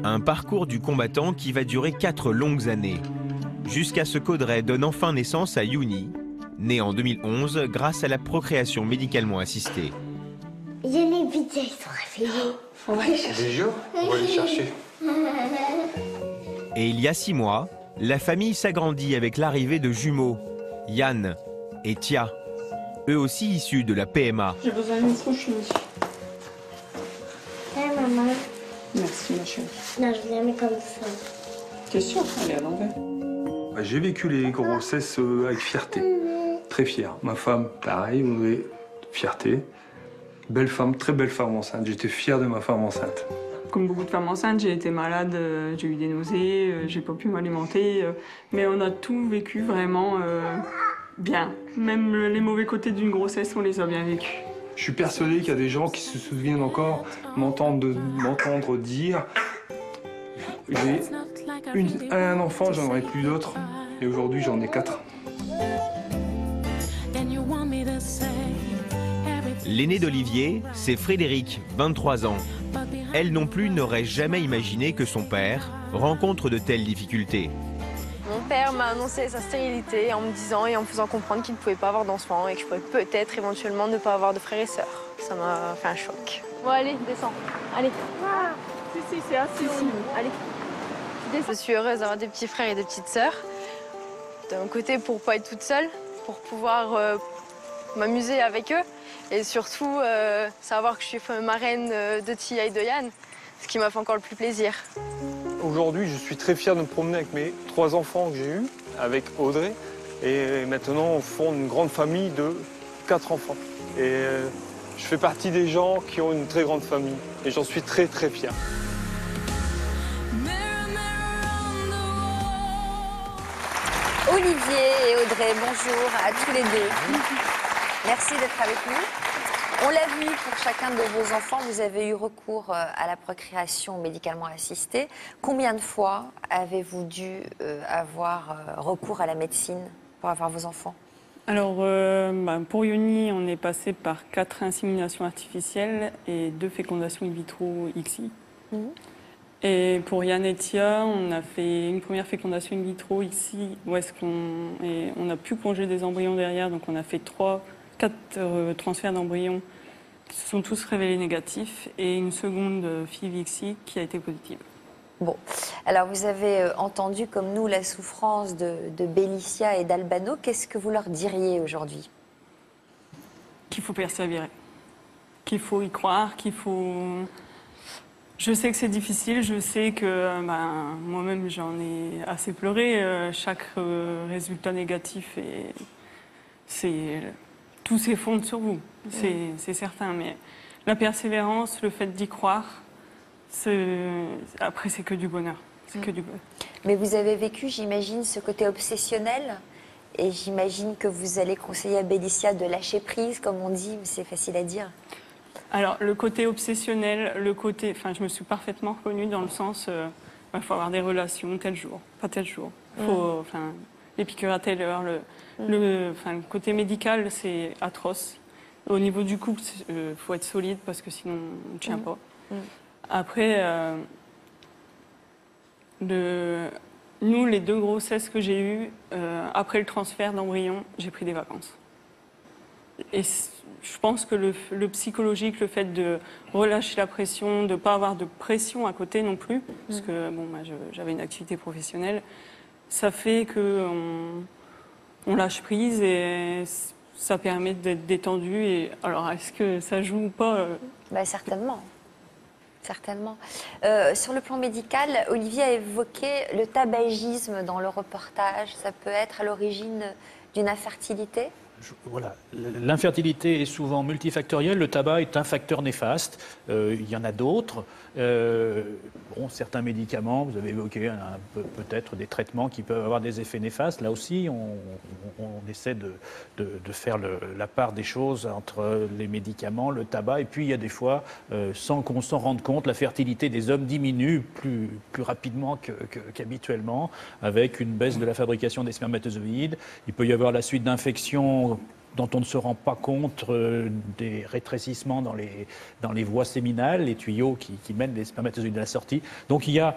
Un parcours du combattant qui va durer 4 longues années, jusqu'à ce qu'Audrey donne enfin naissance à Youni, née en 2011 grâce à la procréation médicalement assistée. Il y a les pizzas, ils sont réveillés. On va les chercher. Déjà, on va les chercher. Et il y a 6 mois, la famille s'agrandit avec l'arrivée de jumeaux, Yann et Tia, eux aussi issus de la PMA. J'ai besoin d'une couche, monsieur. Hey, maman. Merci, ma chérie. Non, je la mets comme ça. T'es sûre? Elle est à l'envers. J'ai vécu les grossesses avec fierté, très fier. Ma femme, pareil, fierté. Belle femme, très belle femme enceinte. J'étais fier de ma femme enceinte. Comme beaucoup de femmes enceintes, j'ai été malade, j'ai eu des nausées, j'ai pas pu m'alimenter. Mais on a tout vécu vraiment bien. Même les mauvais côtés d'une grossesse, on les a bien vécus. Je suis persuadé qu'il y a des gens qui se souviennent encore m'entendre dire j'ai un enfant, j'en aurai plus d'autres. Et aujourd'hui, j'en ai 4. L'aîné d'Olivier, c'est Frédéric, 23 ans. Elle non plus n'aurait jamais imaginé que son père rencontre de telles difficultés. Mon père m'a annoncé sa stérilité en me disant et en me faisant comprendre qu'il ne pouvait pas avoir d'enfant et que je pouvais peut-être éventuellement ne pas avoir de frères et sœurs. Ça m'a fait un choc. Bon, allez, descends. Allez. Si, c'est assez. Allez. Je suis heureuse d'avoir des petits frères et des petites sœurs. D'un côté, pour ne pas être toute seule, pour pouvoir m'amuser avec eux. Et surtout, savoir que je suis marraine de Tia et de Yann. ce qui m'a fait encore le plus plaisir. Aujourd'hui, je suis très fier de me promener avec mes 3 enfants que j'ai eus, avec Audrey. Et maintenant, on fonde une grande famille de 4 enfants. Et je fais partie des gens qui ont une très grande famille. Et j'en suis très, très fier. Olivier et Audrey, bonjour à tous les deux. Merci d'être avec nous. On l'a vu, pour chacun de vos enfants, vous avez eu recours à la procréation médicalement assistée. Combien de fois avez-vous dû avoir recours à la médecine pour avoir vos enfants? Alors, pour Yoni, on est passé par 4 inséminations artificielles et 2 fécondations in vitro ICSI. Et pour Yann et Tia, on a fait une première fécondation in vitro ici, où est-ce on a pu plonger des embryons derrière. Donc on a fait 4 transferts d'embryons qui se sont tous révélés négatifs et une seconde FIV-ICSI qui a été positive. Bon, alors vous avez entendu comme nous la souffrance de Bélicia et d'Albano. Qu'est-ce que vous leur diriez aujourd'hui? Qu'il faut persévérer, qu'il faut y croire, qu'il faut... Je sais que c'est difficile, je sais que moi-même j'en ai assez pleuré. Chaque résultat négatif, tout s'effondre sur vous, c'est certain. Mais la persévérance, le fait d'y croire, après c'est que du bonheur. Que du bonheur. Mais vous avez vécu, j'imagine, ce côté obsessionnel. Et j'imagine que vous allez conseiller à Bélicia de lâcher prise, comme on dit, c'est facile à dire. Alors, le côté obsessionnel, je me suis parfaitement reconnue dans le sens, il faut avoir des relations tel jour, pas tel jour. Les piqûres à telle heure, le côté médical, c'est atroce. Au niveau du couple, il faut être solide parce que sinon, on ne tient pas. Après, nous, les 2 grossesses que j'ai eues, après le transfert d'embryon, j'ai pris des vacances. Et je pense que le psychologique, le fait de relâcher la pression, de ne pas avoir de pression à côté non plus, parce que j'avais une activité professionnelle, ça fait qu'on lâche prise et ça permet d'être détendu. Et alors, est-ce que ça joue ou pas Certainement. Certainement. Sur le plan médical, Olivier a évoqué le tabagisme dans le reportage. Ça peut être à l'origine d'une infertilité? Voilà, l'infertilité est souvent multifactorielle. Le tabac est un facteur néfaste. Il y en a d'autres. Certains médicaments, vous avez évoqué peut-être des traitements qui peuvent avoir des effets néfastes. Là aussi, on essaie de faire la part des choses entre les médicaments, le tabac. Et puis, il y a des fois, sans qu'on s'en rende compte, la fertilité des hommes diminue plus rapidement qu'habituellement, avec une baisse de la fabrication des spermatozoïdes. Il peut y avoir la suite d'infections dont on ne se rend pas compte, des rétrécissements dans les voies séminales, les tuyaux qui mènent les spermatozoïdes à la sortie. Donc il y a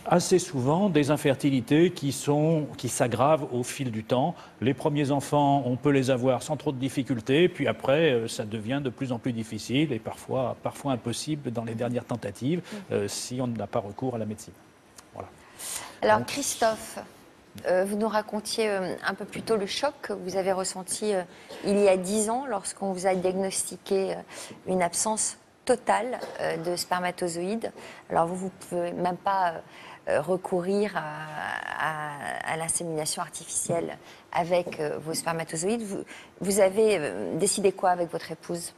assez souvent des infertilités qui s'aggravent au fil du temps. Les premiers enfants, on peut les avoir sans trop de difficultés, puis après, ça devient de plus en plus difficile et parfois impossible dans les dernières tentatives si on n'a pas recours à la médecine. Voilà. Alors Christophe, vous nous racontiez un peu plus tôt le choc que vous avez ressenti il y a 10 ans lorsqu'on vous a diagnostiqué une absence totale de spermatozoïdes. Alors vous ne pouvez même pas recourir à l'insémination artificielle avec vos spermatozoïdes. Vous avez décidé quoi avec votre épouse?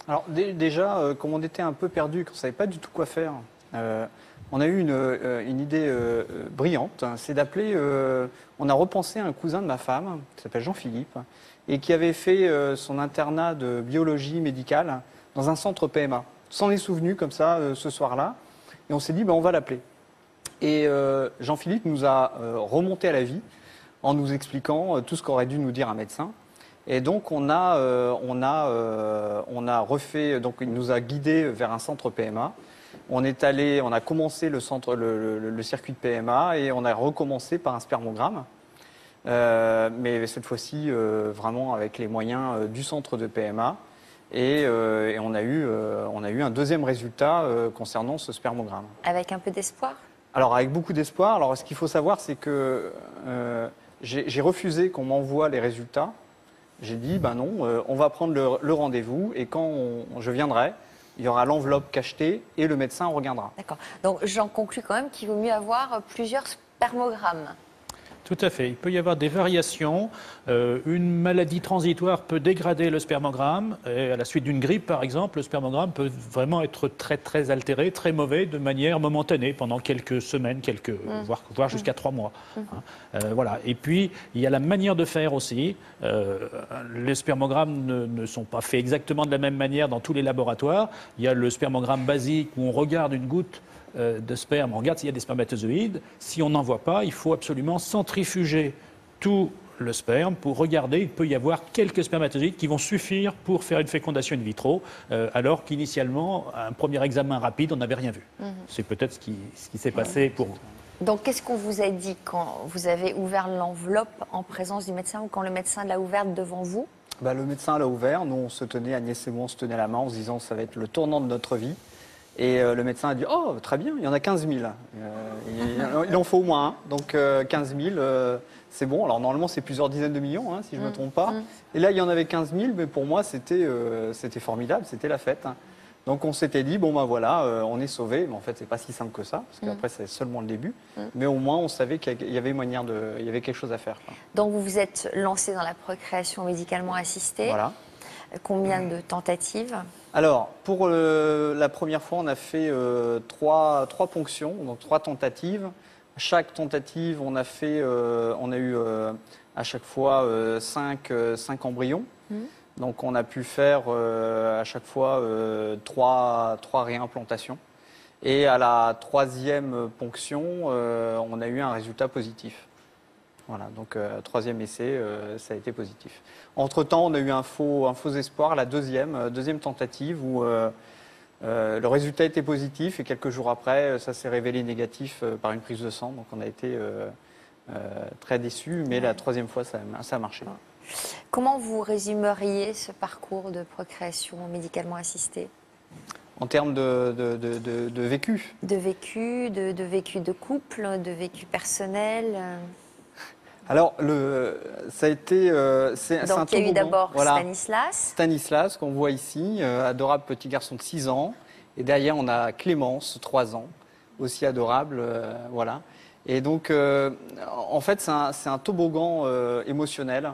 Alors déjà, comme on était un peu perdu, qu'on ne savait pas du tout quoi faire, on a eu une idée brillante, c'est d'appeler, on a repensé à un cousin de ma femme, qui s'appelle Jean-Philippe, et qui avait fait son internat de biologie médicale dans un centre PMA. On s'en est souvenu comme ça ce soir-là, et on s'est dit, on va l'appeler. Et Jean-Philippe nous a remonté à la vie en nous expliquant tout ce qu'aurait dû nous dire un médecin. Et donc on a refait, donc il nous a guidés vers un centre PMA. On a commencé le circuit de PMA et on a recommencé par un spermogramme. Mais cette fois-ci, vraiment avec les moyens du centre de PMA. Et on a eu un deuxième résultat concernant ce spermogramme. Avec un peu d'espoir? Alors avec beaucoup d'espoir. Alors ce qu'il faut savoir, c'est que j'ai refusé qu'on m'envoie les résultats. J'ai dit, non, on va prendre le rendez-vous et quand je viendrai, il y aura l'enveloppe cachetée et le médecin regardera. D'accord. Donc j'en conclus quand même qu'il vaut mieux avoir plusieurs spermogrammes. Tout à fait. Il peut y avoir des variations. Une maladie transitoire peut dégrader le spermogramme. Et à la suite d'une grippe, par exemple, le spermogramme peut vraiment être très, très altéré, très mauvais, de manière momentanée, pendant quelques semaines, voire jusqu'à 3 mois. Voilà. Et puis, il y a la manière de faire aussi. Les spermogrammes ne sont pas faits exactement de la même manière dans tous les laboratoires. Il y a le spermogramme basique où on regarde une goutte de sperme, on regarde s'il y a des spermatozoïdes. Si on n'en voit pas, il faut absolument centrifuger tout le sperme pour regarder. Il peut y avoir quelques spermatozoïdes qui vont suffire pour faire une fécondation in vitro, alors qu'initialement, un premier examen rapide, on n'avait rien vu. C'est peut-être ce qui s'est passé pour vous. Donc, qu'est-ce qu'on vous a dit quand vous avez ouvert l'enveloppe en présence du médecin ou quand le médecin l'a ouverte devant vous? Le médecin l'a ouvert. Nous, on se tenait, Agnès et moi, on se tenait la main en se disant ça va être le tournant de notre vie. Et le médecin a dit « Oh, très bien, il y en a 15 000. Il en faut au moins un. Donc 15 000, c'est bon. Alors normalement, c'est plusieurs dizaines de millions, hein, si je ne me trompe pas. Et là, il y en avait 15 000, mais pour moi, c'était formidable, c'était la fête. Hein. Donc on s'était dit, bon ben voilà, on est sauvés. Mais en fait, c'est pas si simple que ça, parce qu'après, c'est seulement le début. Mais au moins, on savait qu'il y avait il y avait quelque chose à faire. Quoi. Donc vous vous êtes lancé dans la procréation médicalement assistée. Voilà. Combien de tentatives? Alors, pour la première fois, on a fait 3 ponctions, donc 3 tentatives. Chaque tentative, on a eu à chaque fois 5 embryons. Donc, on a pu faire à chaque fois 3 réimplantations. Et à la 3e ponction, on a eu un résultat positif. Voilà, donc 3e essai, ça a été positif. Entre-temps, on a eu un faux espoir, la deuxième tentative, où le résultat était positif et quelques jours après, ça s'est révélé négatif par une prise de sang. Donc on a été très déçus, mais la 3e fois, ça a marché. Comment vous résumeriez ce parcours de procréation médicalement assistée? En termes de vécu? De vécu, de vécu de couple, de vécu personnel. Alors, ça a été... Donc, il y a eu d'abord Stanislas. Stanislas, qu'on voit ici, adorable petit garçon de 6 ans. Et derrière, on a Clémence, 3 ans, aussi adorable. Voilà. Et donc, en fait, c'est un toboggan émotionnel.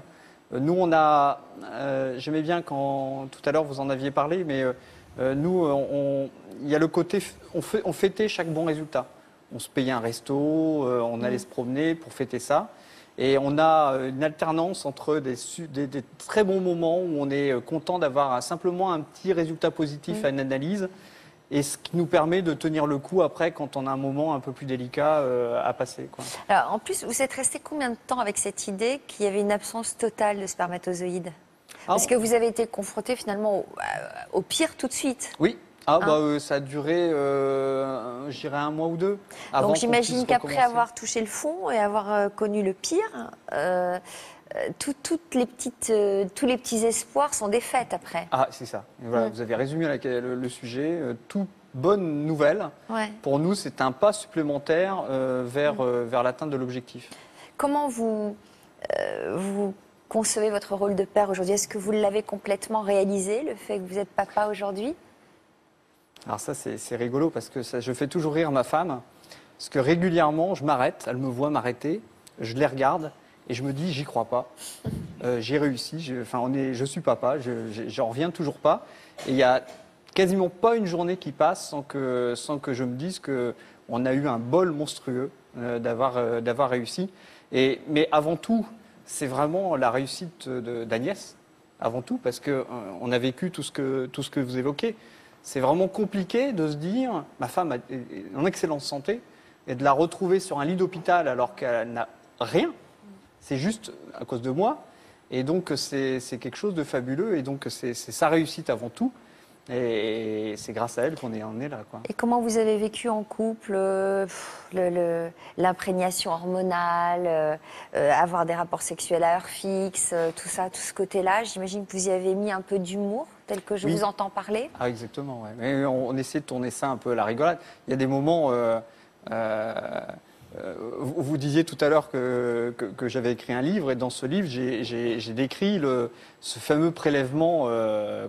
Nous, on a... J'aimais bien quand, tout à l'heure, vous en aviez parlé, mais nous, il y a le côté... On fêtait chaque bon résultat. On se payait un resto, on allait se promener pour fêter ça. Et on a une alternance entre des très bons moments où on est content d'avoir simplement un petit résultat positif à une analyse, et ce qui nous permet de tenir le coup après quand on a un moment un peu plus délicat à passer. Quoi. Alors, en plus, vous êtes resté combien de temps avec cette idée qu'il y avait une absence totale de spermatozoïdes? Parce que vous avez été confronté finalement au pire tout de suite. Oui. Ça a duré, je dirais, 1 mois ou 2. Donc j'imagine qu'après avoir touché le fond et avoir connu le pire, tous les petits espoirs sont défaits après. Ah, c'est ça. Voilà, vous avez résumé le sujet. Toute bonne nouvelle. Ouais. Pour nous, c'est un pas supplémentaire vers l'atteinte de l'objectif. Comment vous concevez votre rôle de père aujourd'hui? Est-ce que vous l'avez complètement réalisé, le fait que vous êtes papa aujourd'hui? Alors ça, c'est rigolo parce que je fais toujours rire ma femme. Parce que régulièrement, je m'arrête, elle me voit m'arrêter, je les regarde et je me dis, j'y crois pas. J'ai réussi, je suis papa, j'en reviens toujours pas. Et il n'y a quasiment pas une journée qui passe sans que je me dise qu'on a eu un bol monstrueux d'avoir réussi. Mais avant tout, c'est vraiment la réussite d'Agnès, avant tout, parce qu'on a vécu tout ce que vous évoquez. C'est vraiment compliqué de se dire, ma femme est en excellente santé, et de la retrouver sur un lit d'hôpital alors qu'elle n'a rien. C'est juste à cause de moi. Et donc, c'est quelque chose de fabuleux. Et donc, c'est sa réussite avant tout. Et c'est grâce à elle qu'on est là. Quoi. Et comment vous avez vécu en couple l'imprégnation hormonale, avoir des rapports sexuels à heure fixe, tout ça, tout ce côté-là? J'imagine que vous y avez mis un peu d'humour, tel que je vous entends parler. Ah, exactement, ouais. Mais on essaie de tourner ça un peu à la rigolade. Il y a des moments... vous disiez tout à l'heure que j'avais écrit un livre, et dans ce livre, j'ai décrit ce fameux prélèvement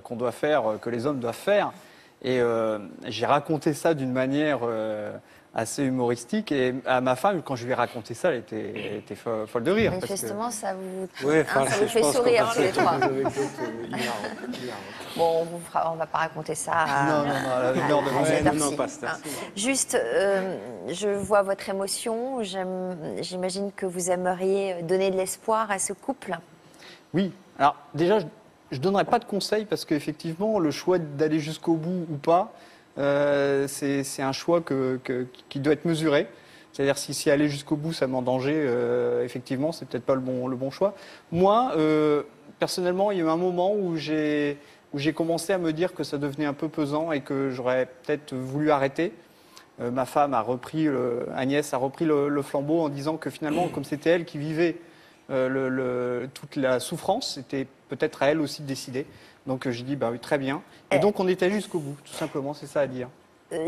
qu'on doit faire, que les hommes doivent faire. Et j'ai raconté ça d'une manière assez humoristique. Et à ma femme, quand je lui ai raconté ça, elle était folle de rire. Manifestement, ça vous, ça vous fait sourire tous les trois. Bon, on ne va pas raconter ça à cette heure-ci. Juste, je vois votre émotion. J'imagine que vous aimeriez donner de l'espoir à ce couple. Oui. Alors déjà, je ne donnerai pas de conseils parce qu'effectivement, le choix d'aller jusqu'au bout ou pas, c'est un choix qui doit être mesuré. C'est-à-dire si aller jusqu'au bout, ça met en danger, effectivement, c'est peut-être pas le bon choix. Moi, personnellement, il y a eu un moment où j'ai commencé à me dire que ça devenait un peu pesant et que j'aurais peut-être voulu arrêter. Ma femme a repris, Agnès a repris le flambeau en disant que finalement, comme c'était elle qui vivait toute la souffrance, c'était peut-être à elle aussi de décider. Donc j'ai dit, bah oui, très bien. Et donc on était jusqu'au bout, tout simplement, c'est ça à dire.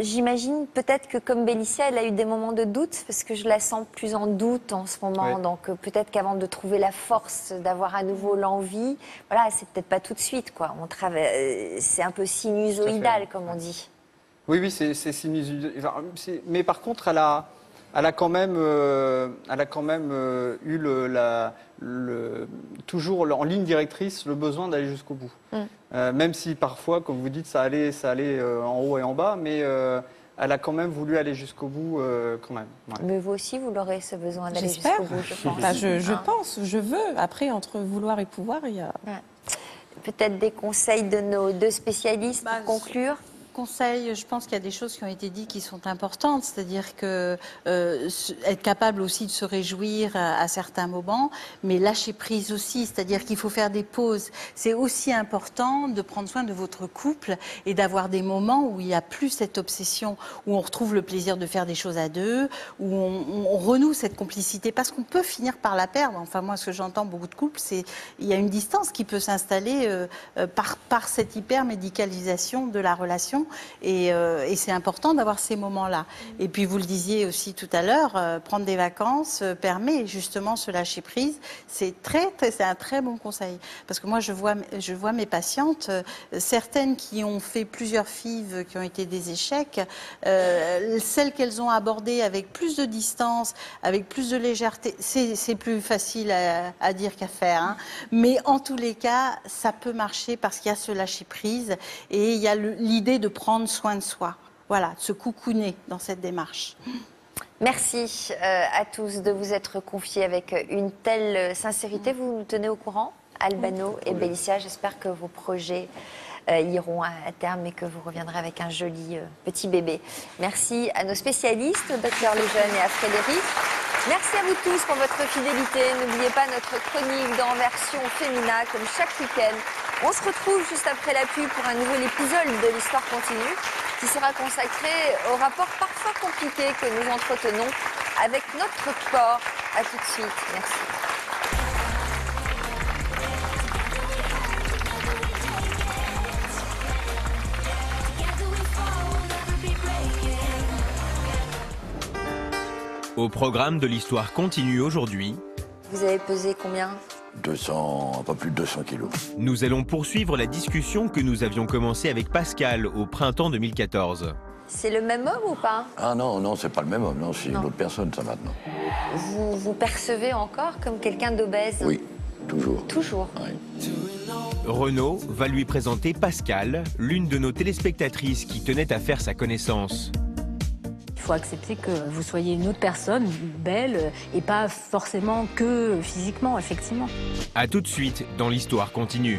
J'imagine peut-être que comme Bélicia, elle a eu des moments de doute, parce que je la sens plus en doute en ce moment. Ouais. Donc peut-être qu'avant de trouver la force, d'avoir à nouveau l'envie, voilà, c'est peut-être pas tout de suite, quoi. C'est un peu sinusoïdal, comme on dit. Oui, c'est sinusoïdal. Mais par contre, elle a quand même eu toujours en ligne directrice le besoin d'aller jusqu'au bout. Même si parfois, comme vous dites, ça allait en haut et en bas, mais elle a quand même voulu aller jusqu'au bout quand même. Ouais. Mais vous aussi, vous l'aurez ce besoin d'aller jusqu'au bout, je pense. Je pense, je veux. Après, entre vouloir et pouvoir, il y a... Peut-être des conseils de nos deux spécialistes pour conclure. Conseil, je pense qu'il y a des choses qui ont été dites qui sont importantes, c'est-à-dire que être capable aussi de se réjouir à certains moments, mais lâcher prise aussi, c'est-à-dire qu'il faut faire des pauses. C'est aussi important de prendre soin de votre couple et d'avoir des moments où il n'y a plus cette obsession, où on retrouve le plaisir de faire des choses à deux, où on renoue cette complicité, parce qu'on peut finir par la perdre. Enfin, moi, ce que j'entends beaucoup de couples, c'est qu'il y a une distance qui peut s'installer par cette hyper-médicalisation de la relation. Et c'est important d'avoir ces moments-là. Et puis, vous le disiez aussi tout à l'heure, prendre des vacances permet justement ce lâcher-prise. C'est un très bon conseil. Parce que moi, je vois mes patientes, certaines qui ont fait plusieurs FIV, qui ont été des échecs, celles qu'elles ont abordées avec plus de distance, avec plus de légèreté, c'est plus facile à dire qu'à faire. Hein. Mais en tous les cas, ça peut marcher parce qu'il y a ce lâcher-prise et il y a l'idée de prendre soin de soi, voilà, de se coucouner dans cette démarche. Merci à tous de vous être confiés avec une telle sincérité. Vous nous tenez au courant, Albano et Bélicia. J'espère que vos projets iront à terme et que vous reviendrez avec un joli petit bébé. Merci à nos spécialistes, au docteur Lejeune et à Frédéric. Merci à vous tous pour votre fidélité. N'oubliez pas notre chronique dans Version Fémina, comme chaque week-end. On se retrouve juste après la pub pour un nouvel épisode de l'Histoire continue qui sera consacré aux rapports parfois compliqués que nous entretenons avec notre corps. À tout de suite. Merci. Au programme de l'Histoire continue aujourd'hui. Vous avez pesé combien ? 200, pas plus de 200 kilos. Nous allons poursuivre la discussion que nous avions commencée avec Pascal au printemps 2014. C'est le même homme ou pas ? Ah non, c'est pas le même homme, non, c'est une autre personne, ça, maintenant. Vous vous percevez encore comme quelqu'un d'obèse ? Oui, toujours. Toujours ? Oui. Renaud va lui présenter Pascal, l'une de nos téléspectatrices qui tenait à faire sa connaissance. Il faut accepter que vous soyez une autre personne, belle, et pas forcément que physiquement, effectivement. A tout de suite dans l'Histoire continue.